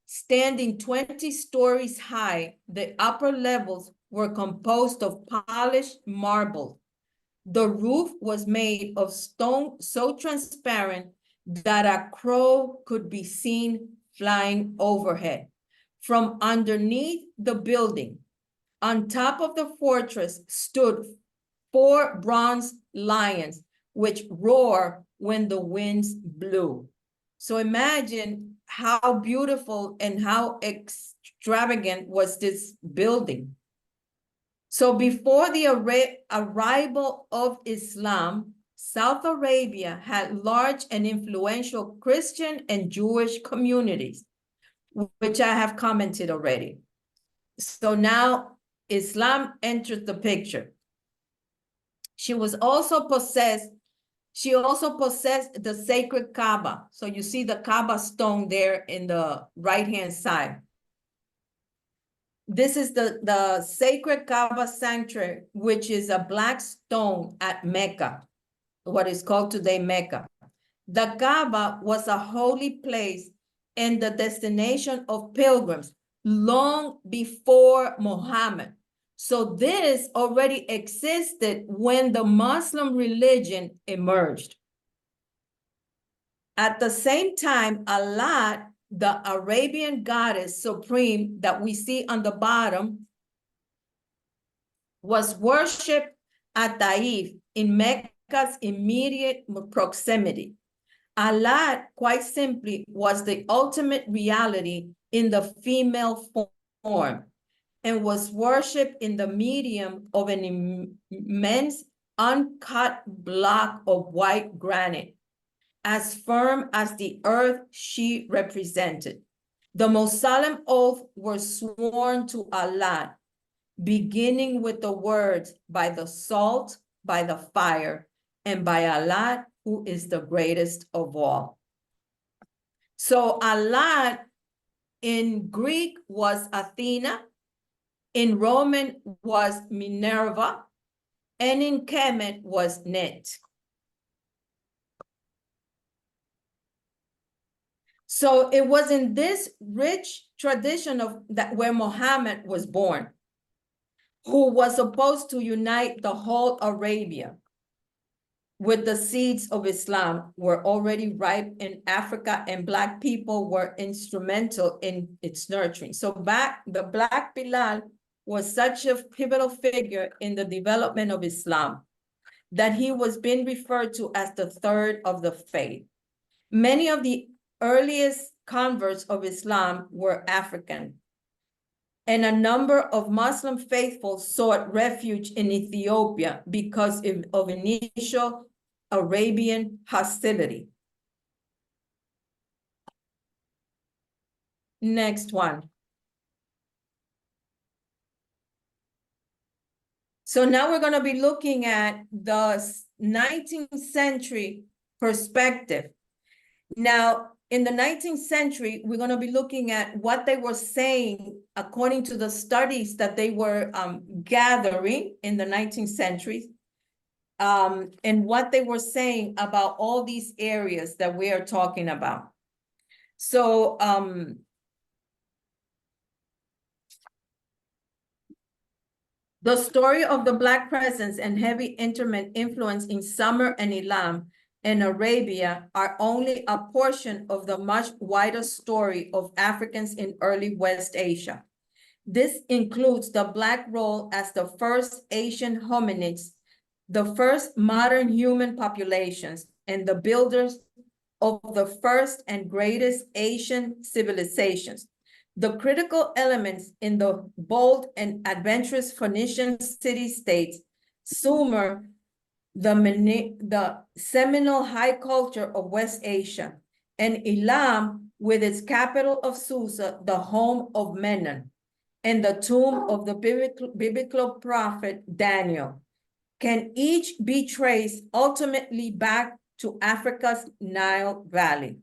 standing 20 stories high, the upper levels were composed of polished marble. The roof was made of stone so transparent that a crow could be seen flying overhead. From underneath the building, on top of the fortress, stood 4 bronze lions, which roar when the winds blew. So imagine how beautiful and how extravagant was this building. So before the arrival of Islam, South Arabia had large and influential Christian and Jewish communities, which I have commented already. So now Islam entered the picture. She also possessed the sacred Kaaba. So you see the Kaaba Stone there in the right-hand side. This is the sacred Kaaba sanctuary, which is a black stone at Mecca, what is called today Mecca. The Kaaba was a holy place and the destination of pilgrims long before Muhammad. So this already existed when the Muslim religion emerged. At the same time, Allah, the Arabian goddess supreme that we see on the bottom, was worshipped at Taif in Mecca's immediate proximity. Allah, quite simply, was the ultimate reality in the female form and was worshipped in the medium of an immense uncut block of white granite, as firm as the earth she represented. The most solemn oath was sworn to Allah, beginning with the words, by the salt, by the fire, and by Allah, who is the greatest of all. So Allah in Greek was Athena, in Roman was Minerva, and in Kemet was Net. So it was in this rich tradition of that where Muhammad was born, who was supposed to unite the whole Arabia with the seeds of Islam were already ripe in Africa, and Black people were instrumental in its nurturing. So the Black Bilal was such a pivotal figure in the development of Islam. that he was being referred to as the third of the faith. Many of the earliest converts of Islam were African, and a number of Muslim faithful sought refuge in Ethiopia because of initial Arabian hostility. Next one. So now we're going to be looking at the 19th century perspective. Now, in the 19th century, we're going to be looking at what they were saying according to the studies that they were gathering in the 19th century, and what they were saying about all these areas that we are talking about. So, the story of the Black presence and heavy interment influence in Sumer and Elam and Arabia are only a portion of the much wider story of Africans in early West Asia. This includes the Black role as the first Asian hominids, the first modern human populations, and the builders of the first and greatest Asian civilizations. The critical elements in the bold and adventurous Phoenician city-states, Sumer, the seminal high culture of West Asia, and Elam, with its capital of Susa, the home of Mettmann, and the tomb of the biblical prophet Daniel, can each be traced ultimately back to Africa's Nile Valley.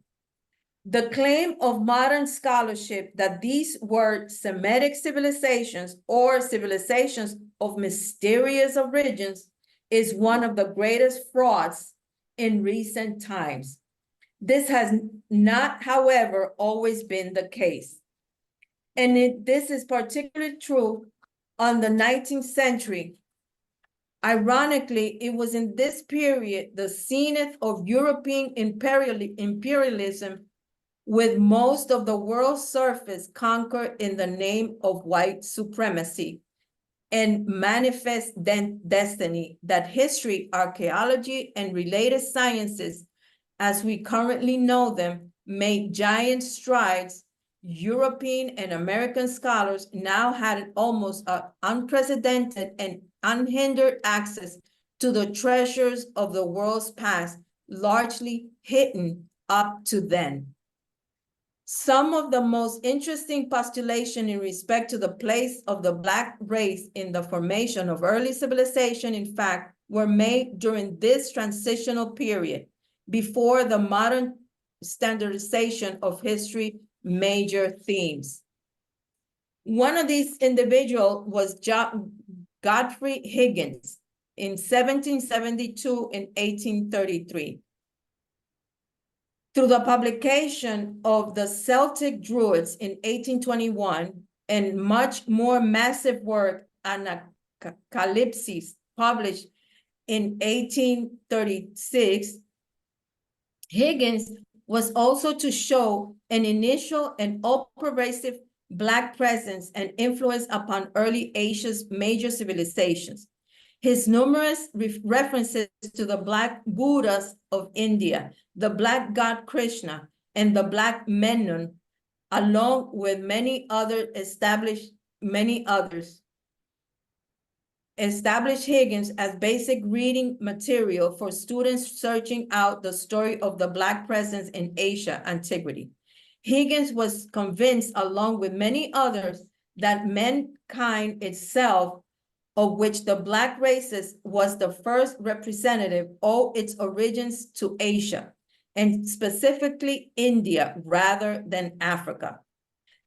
The claim of modern scholarship that these were Semitic civilizations or civilizations of mysterious origins is one of the greatest frauds in recent times. This has not, however, always been the case. And this is particularly true on the 19th century. Ironically, it was in this period the zenith of European imperialism, with most of the world's surface conquered in the name of white supremacy and manifest destiny, that history, archaeology, and related sciences, as we currently know them, made giant strides. European and American scholars now had almost unprecedented and unhindered access to the treasures of the world's past, largely hidden up to then. Some of the most interesting postulation in respect to the place of the Black race in the formation of early civilization, in fact, were made during this transitional period, before the modern standardization of history major themes. One of these individuals was Godfrey Higgins in 1772 and 1833. Through the publication of the Celtic Druids in 1821 and much more massive work, Anacalypsis, published in 1836, Higgins was also to show an initial and all-pervasive Black presence and influence upon early Asia's major civilizations. His numerous references to the Black Buddhas of India, the Black god Krishna, and the Black Mettmann, along with many others, established Higgins as basic reading material for students searching out the story of the Black presence in Asia antiquity. Higgins was convinced, along with many others, that mankind itself, of which the Black races was the first representative, owed its origins to Asia, and specifically India rather than Africa.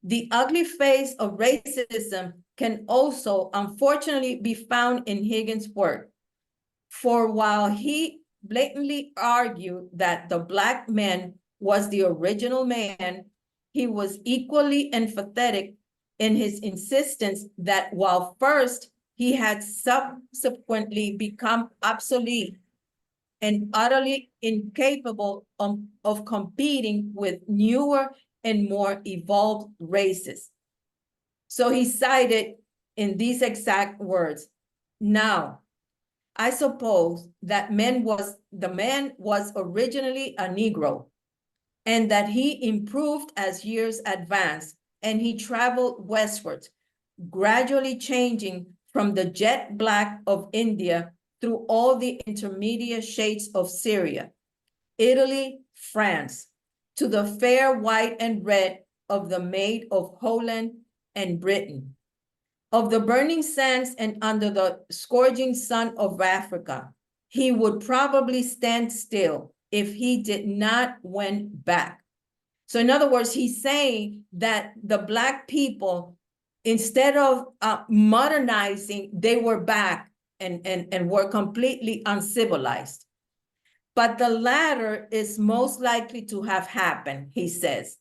The ugly face of racism can also, unfortunately, be found in Higgins' work. For while he blatantly argued that the Black man was the original man, he was equally emphatic in his insistence that while first he had subsequently become obsolete and utterly incapable of competing with newer and more evolved races. So he cited in these exact words, "Now, I suppose that the man was originally a Negro, and that he improved as years advanced, and he traveled westward, gradually changing from the jet black of India through all the intermediate shades of Syria, Italy, France, to the fair white and red of the maid of Holland and Britain, of the burning sands and under the scorching sun of Africa. He would probably stand still if he did not went back. So in other words, he's saying that the Black people, instead of modernizing, they were back and were completely uncivilized. But the latter is most likely to have happened, he says.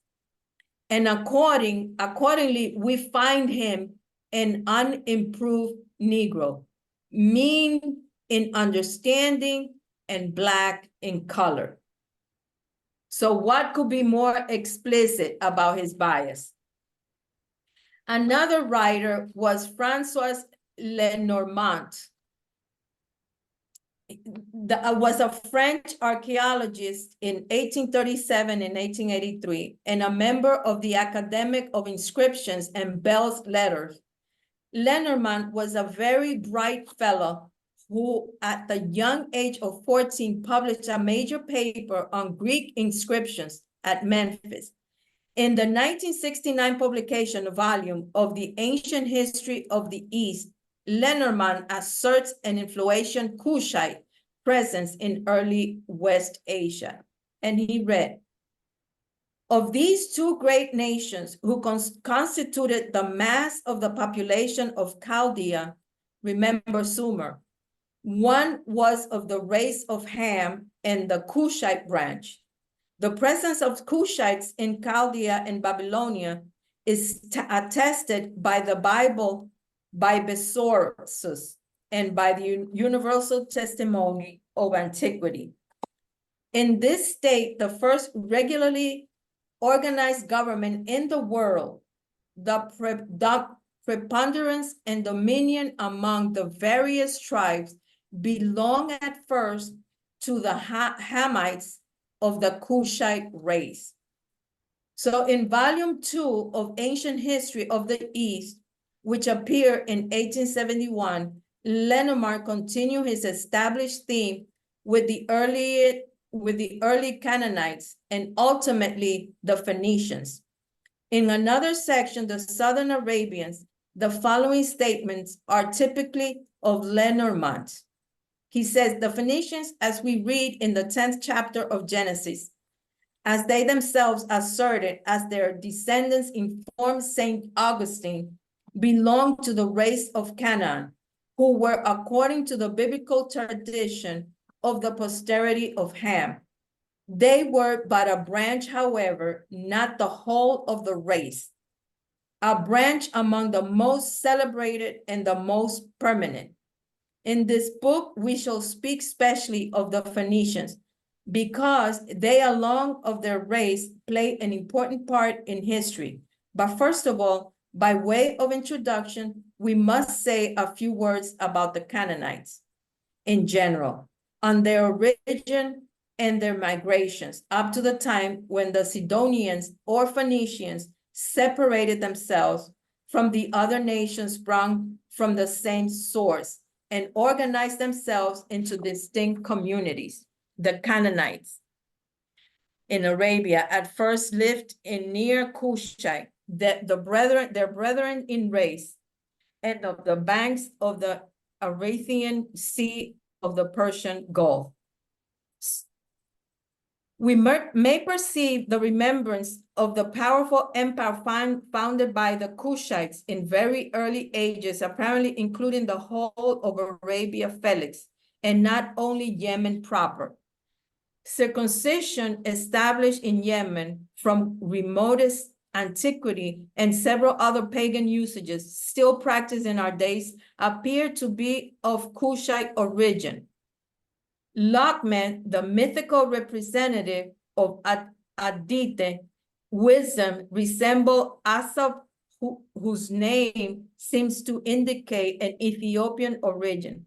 And accordingly, we find him an unimproved Negro, mean in understanding and Black in color. So what could be more explicit about his bias? Another writer was Francois Lenormand. Was a French archaeologist in 1837 and 1883, and a member of the Academic of Inscriptions and Belles Lettres. Lenormand was a very bright fellow who, at the young age of 14, published a major paper on Greek inscriptions at Memphis. In the 1969 publication volume of the Ancient History of the East, Lenormand asserts an influential Kushite presence in early West Asia. And he read, of these two great nations who constituted the mass of the population of Chaldea, remember Sumer, one was of the race of Ham and the Kushite branch. The presence of Kushites in Chaldea and Babylonia is attested by the Bible, by Besorsus, and by the universal testimony of antiquity. In this state, the first regularly organized government in the world, the preponderance and dominion among the various tribes belong at first to the Hamites of the Kushite race. So in volume 2 of Ancient History of the East, which appeared in 1871, Lenormand continued his established theme with the early Canaanites and ultimately the Phoenicians. In another section, the Southern Arabians, the following statements are typically of Lenormand. He says, the Phoenicians, as we read in the 10th chapter of Genesis, as they themselves asserted as their descendants informed St. Augustine, belonged to the race of Canaan, who were, according to the biblical tradition, of the posterity of Ham. They were but a branch, however, not the whole of the race, a branch among the most celebrated and the most permanent. In this book, we shall speak specially of the Phoenicians, because they, along of their race, play an important part in history. But first of all, by way of introduction, we must say a few words about the Canaanites in general, on their origin and their migrations, up to the time when the Sidonians or Phoenicians separated themselves from the other nations sprung from the same source and organized themselves into distinct communities. The Canaanites in Arabia at first lived in near Kushite, their brethren in race, and of the banks of the Arabian Sea of the Persian Gulf. We may perceive the remembrance of the powerful empire founded by the Kushites in very early ages, apparently including the whole of Arabia Felix, and not only Yemen proper. Circumcision established in Yemen from remotest antiquity and several other pagan usages still practiced in our days appear to be of Kushite origin. Lockman, the mythical representative of Adite, wisdom, resembled Asap, whose name seems to indicate an Ethiopian origin.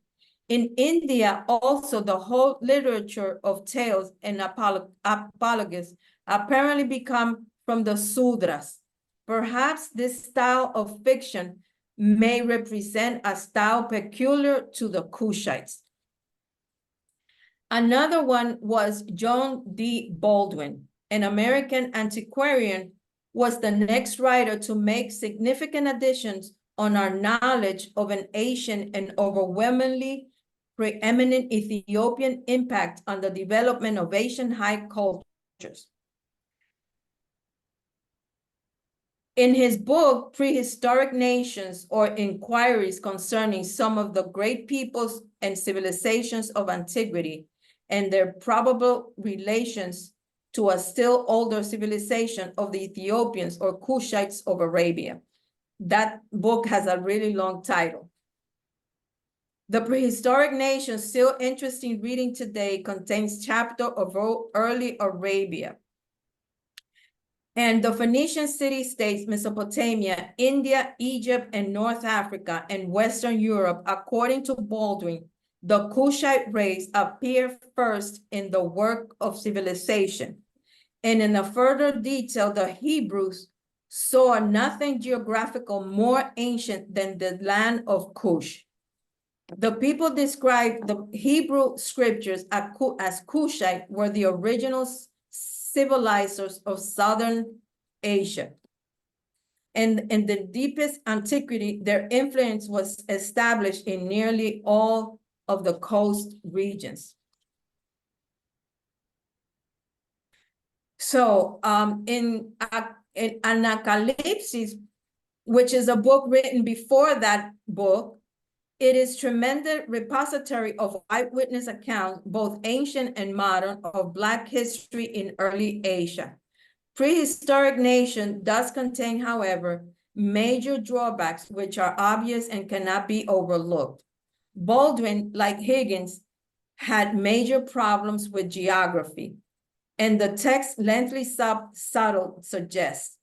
In India, also the whole literature of tales and apologies apparently become from the Sudras. Perhaps this style of fiction may represent a style peculiar to the Kushites. Another one was John D. Baldwin, an American antiquarian, was the next writer to make significant additions on our knowledge of an Asian and overwhelmingly preeminent Ethiopian impact on the development of Asian high cultures. In his book, Prehistoric Nations, or Inquiries Concerning Some of the Great Peoples and Civilizations of Antiquity and Their Probable Relations to a Still Older Civilization of the Ethiopians or Kushites of Arabia. That book has a really long title. The Prehistoric Nations, still interesting reading today, contains chapter of early Arabia and the Phoenician city-states, Mesopotamia, India, Egypt, and North Africa, and Western Europe. According to Baldwin, the Kushite race appear first in the work of civilization. And in a further detail, the Hebrews saw nothing geographical more ancient than the land of Cush. The people described the Hebrew scriptures as Kushite were the original civilizers of Southern Asia. And in the deepest antiquity, their influence was established in nearly all of the coast regions. So in Anacalypsis, which is a book written before that book, it is tremendous repository of eyewitness accounts, both ancient and modern, of Black history in early Asia. Prehistoric Nation does contain, however, major drawbacks which are obvious and cannot be overlooked. Baldwin, like Higgins, had major problems with geography, and the text lengthy subtle suggests.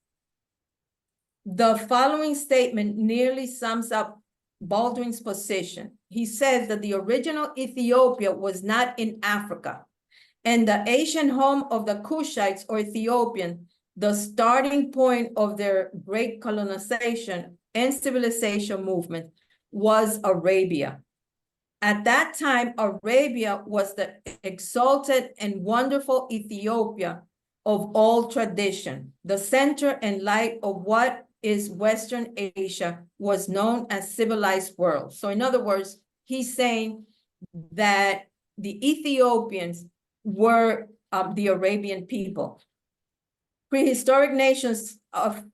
The following statement nearly sums up Baldwin's position. He says that the original Ethiopia was not in Africa, and the ancient home of the Kushites or Ethiopian, the starting point of their great colonization and civilization movement, was Arabia. At that time, Arabia was the exalted and wonderful Ethiopia of all tradition. The center and light of what is Western Asia was known as civilized world. So in other words, he's saying that the Ethiopians were the Arabian people. Prehistoric Nations of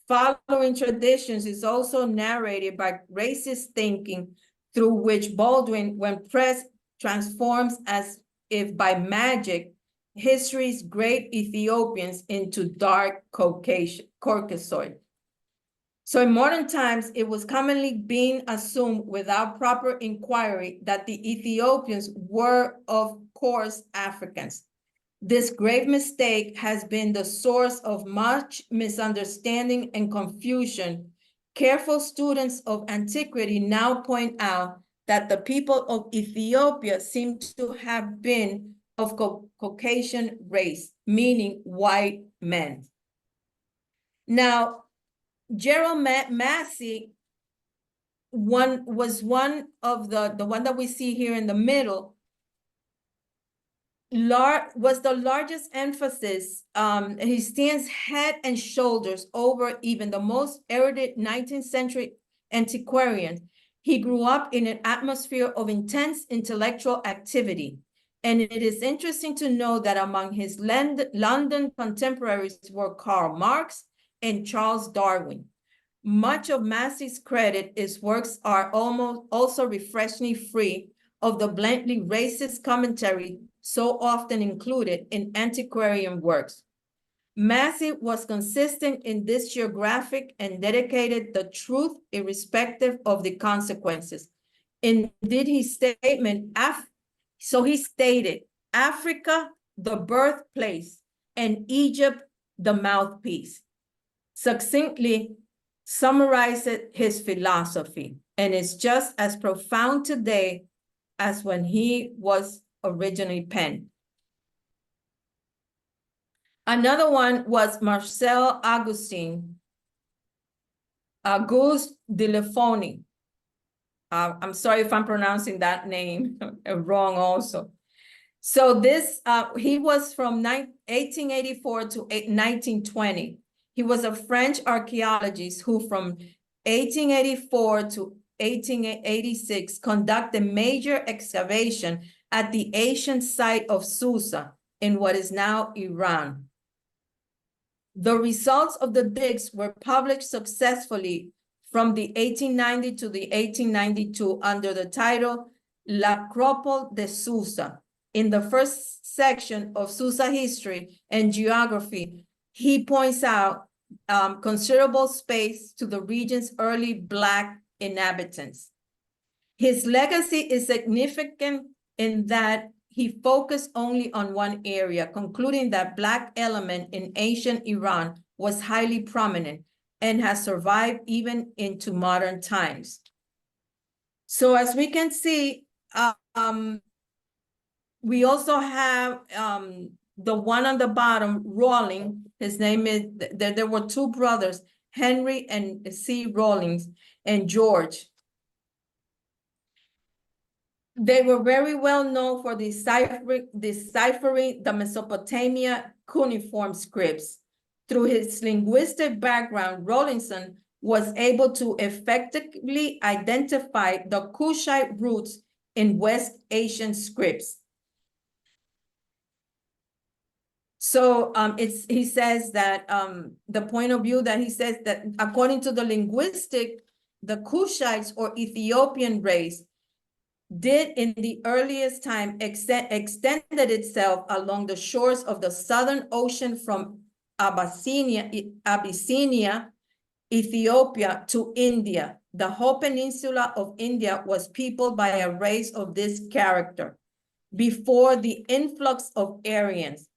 following traditions is also narrated by racist thinking, through which Baldwin, when pressed, transforms as if by magic history's great Ethiopians into dark Caucasoid. So in modern times, it was commonly being assumed without proper inquiry that the Ethiopians were, of course, Africans. This grave mistake has been the source of much misunderstanding and confusion. Careful students of antiquity now point out that the people of Ethiopia seem to have been of Caucasian race, meaning white men. Now, Gerald Massey was one of the one that we see here in the middle, was the largest emphasis. He stands head and shoulders over even the most erudite 19th century antiquarian. He grew up in an atmosphere of intense intellectual activity. And it is interesting to know that among his London contemporaries were Karl Marx and Charles Darwin. Much of Massey's credit, his works are almost also refreshingly free of the bluntly racist commentary so often included in antiquarian works. Massey was consistent in this geographic and dedicated the truth irrespective of the consequences. Indeed, his statement, so he stated, Africa, the birthplace, and Egypt, the mouthpiece. Succinctly, summarizes his philosophy, and it's just as profound today as when he was originally penned. Another one was Marcel Auguste de Lafoni. I'm sorry if I'm pronouncing that name wrong also. So this, he was from 1884 to 1920. He was a French archaeologist who from 1884 to 1886 conducted major excavation at the ancient site of Susa in what is now Iran. The results of the digs were published successfully from the 1890 to the 1892 under the title L'Acropole de Susa. In the first section of Susa history and geography, he points out considerable space to the region's early Black inhabitants. His legacy is significant in that he focused only on one area, concluding that Black element in ancient Iran was highly prominent and has survived even into modern times. So as we can see, we also have the one on the bottom, Rawling. His name is, there were two brothers, Henry and C. Rawlings, and George. They were very well known for deciphering the Mesopotamia cuneiform scripts. Through his linguistic background, Rawlinson was able to effectively identify the Kushite roots in West Asian scripts. So he says that the point of view that he says that according to the linguistic, the Kushites or Ethiopian race did in the earliest time extended itself along the shores of the Southern Ocean from Abyssinia, Ethiopia to India. The whole peninsula of India was peopled by a race of this character before the influx of Aryans.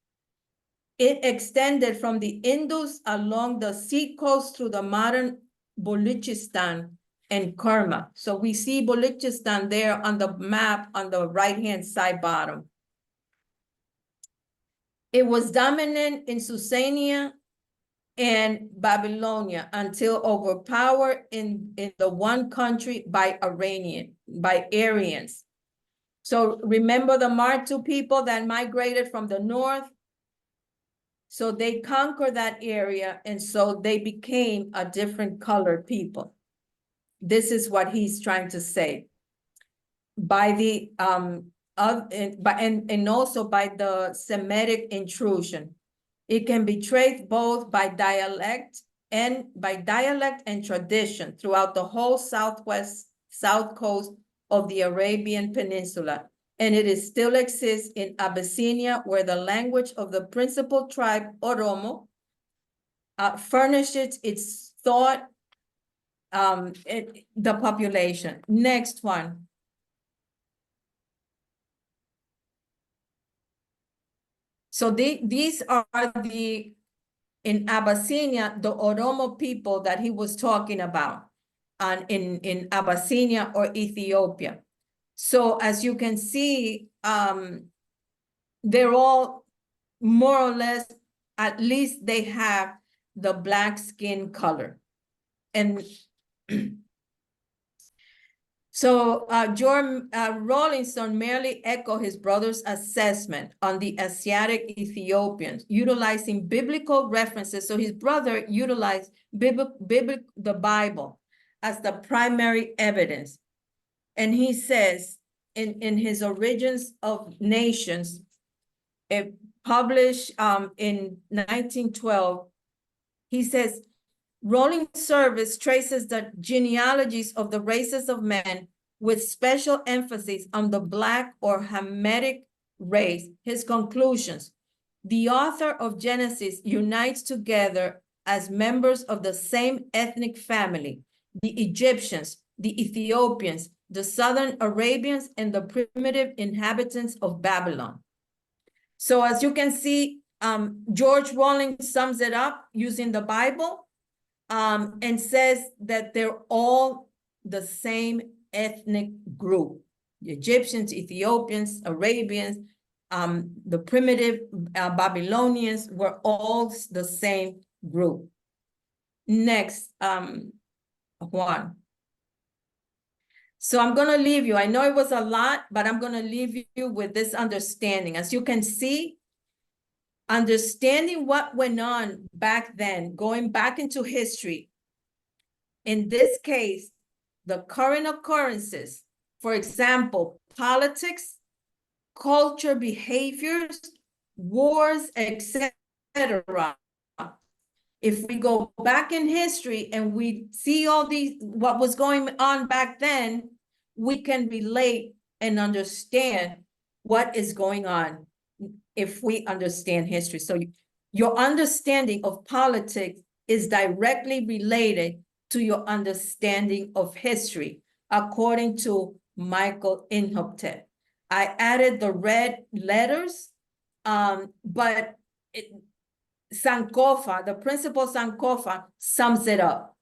It extended from the Indus along the seacoast through the modern Baluchistan and Kerma. So we see Baluchistan there on the map on the right-hand side bottom. It was dominant in Susania and Babylonia until overpowered in the one country by Aryans. So remember the Mar.Tu people that migrated from the north? So they conquered that area, and so they became a different colored people. This is what he's trying to say. By the and also by the Semitic intrusion. It can be traced both by dialect and tradition throughout the whole south coast of the Arabian Peninsula. And it still exists in Abyssinia, where the language of the principal tribe, Oromo, furnishes its thought, the population. Next one. So these are in Abyssinia, the Oromo people that he was talking about, and in Abyssinia or Ethiopia. So as you can see, they're all more or less, at least they have the Black skin color. And so George Rawlinson merely echoed his brother's assessment on the Asiatic Ethiopians, utilizing biblical references. So his brother utilized the Bible as the primary evidence. And he says in his Origins of Nations, published in 1912, he says, Rawlings' service traces the genealogies of the races of men with special emphasis on the Black or Hamitic race. His conclusions: the author of Genesis unites together as members of the same ethnic family, the Egyptians, the Ethiopians, the Southern Arabians, and the primitive inhabitants of Babylon. So as you can see, George Rawlings sums it up using the Bible. and says that they're all the same ethnic group. The Egyptians, Ethiopians, Arabians, the primitive Babylonians were all the same group. Next, Juan. So I'm going to leave you. I know it was a lot, but I'm going to leave you with this understanding. As you can see, understanding what went on back then, going back into history. In this case, the current occurrences, for example, politics, culture, behaviors, wars, etc. If we go back in history and we see all these, what was going on back then, we can relate and understand what is going on if we understand history. So your understanding of politics is directly related to your understanding of history, according to Michael Inhoptet. I added the red letters, but Sankofa, the principal Sankofa, sums it up.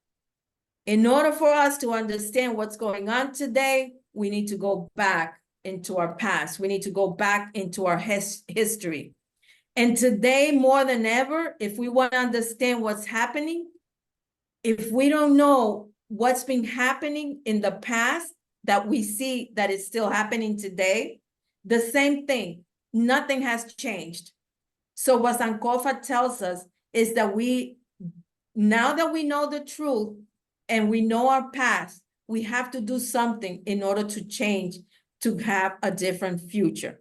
In order for us to understand what's going on today, we need to go back into our past. We need to go back into our history. And today, more than ever, if we want to understand what's happening, if we don't know what's been happening in the past that we see that is still happening today, the same thing, nothing has changed. So what Sankofa tells us is that now that we know the truth and we know our past, we have to do something in order to change, to have a different future.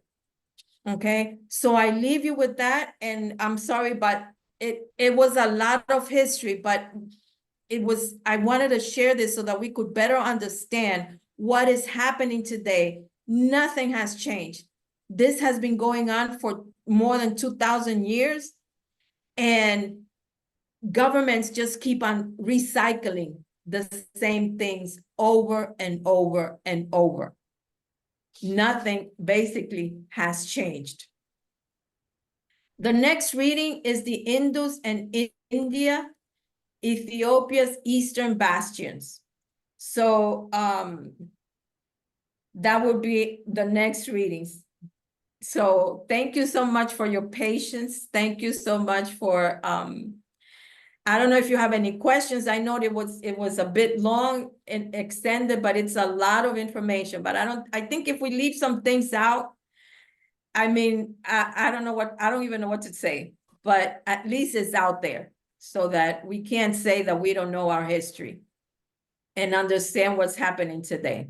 Okay, so I leave you with that, and I'm sorry, but it was a lot of history, but I wanted to share this so that we could better understand what is happening today. Nothing has changed. This has been going on for more than 2,000 years, and governments just keep on recycling the same things over and over and over. Nothing basically has changed. The next reading is the Indus and India, Ethiopia's eastern bastions. So that would be the next readings. So thank you so much for your patience. Thank you so much for, I don't know if you have any questions. I know it was a bit long and extended, but it's a lot of information. But I think if we leave some things out, I mean, I don't even know what to say, but at least it's out there so that we can't say that we don't know our history and understand what's happening today.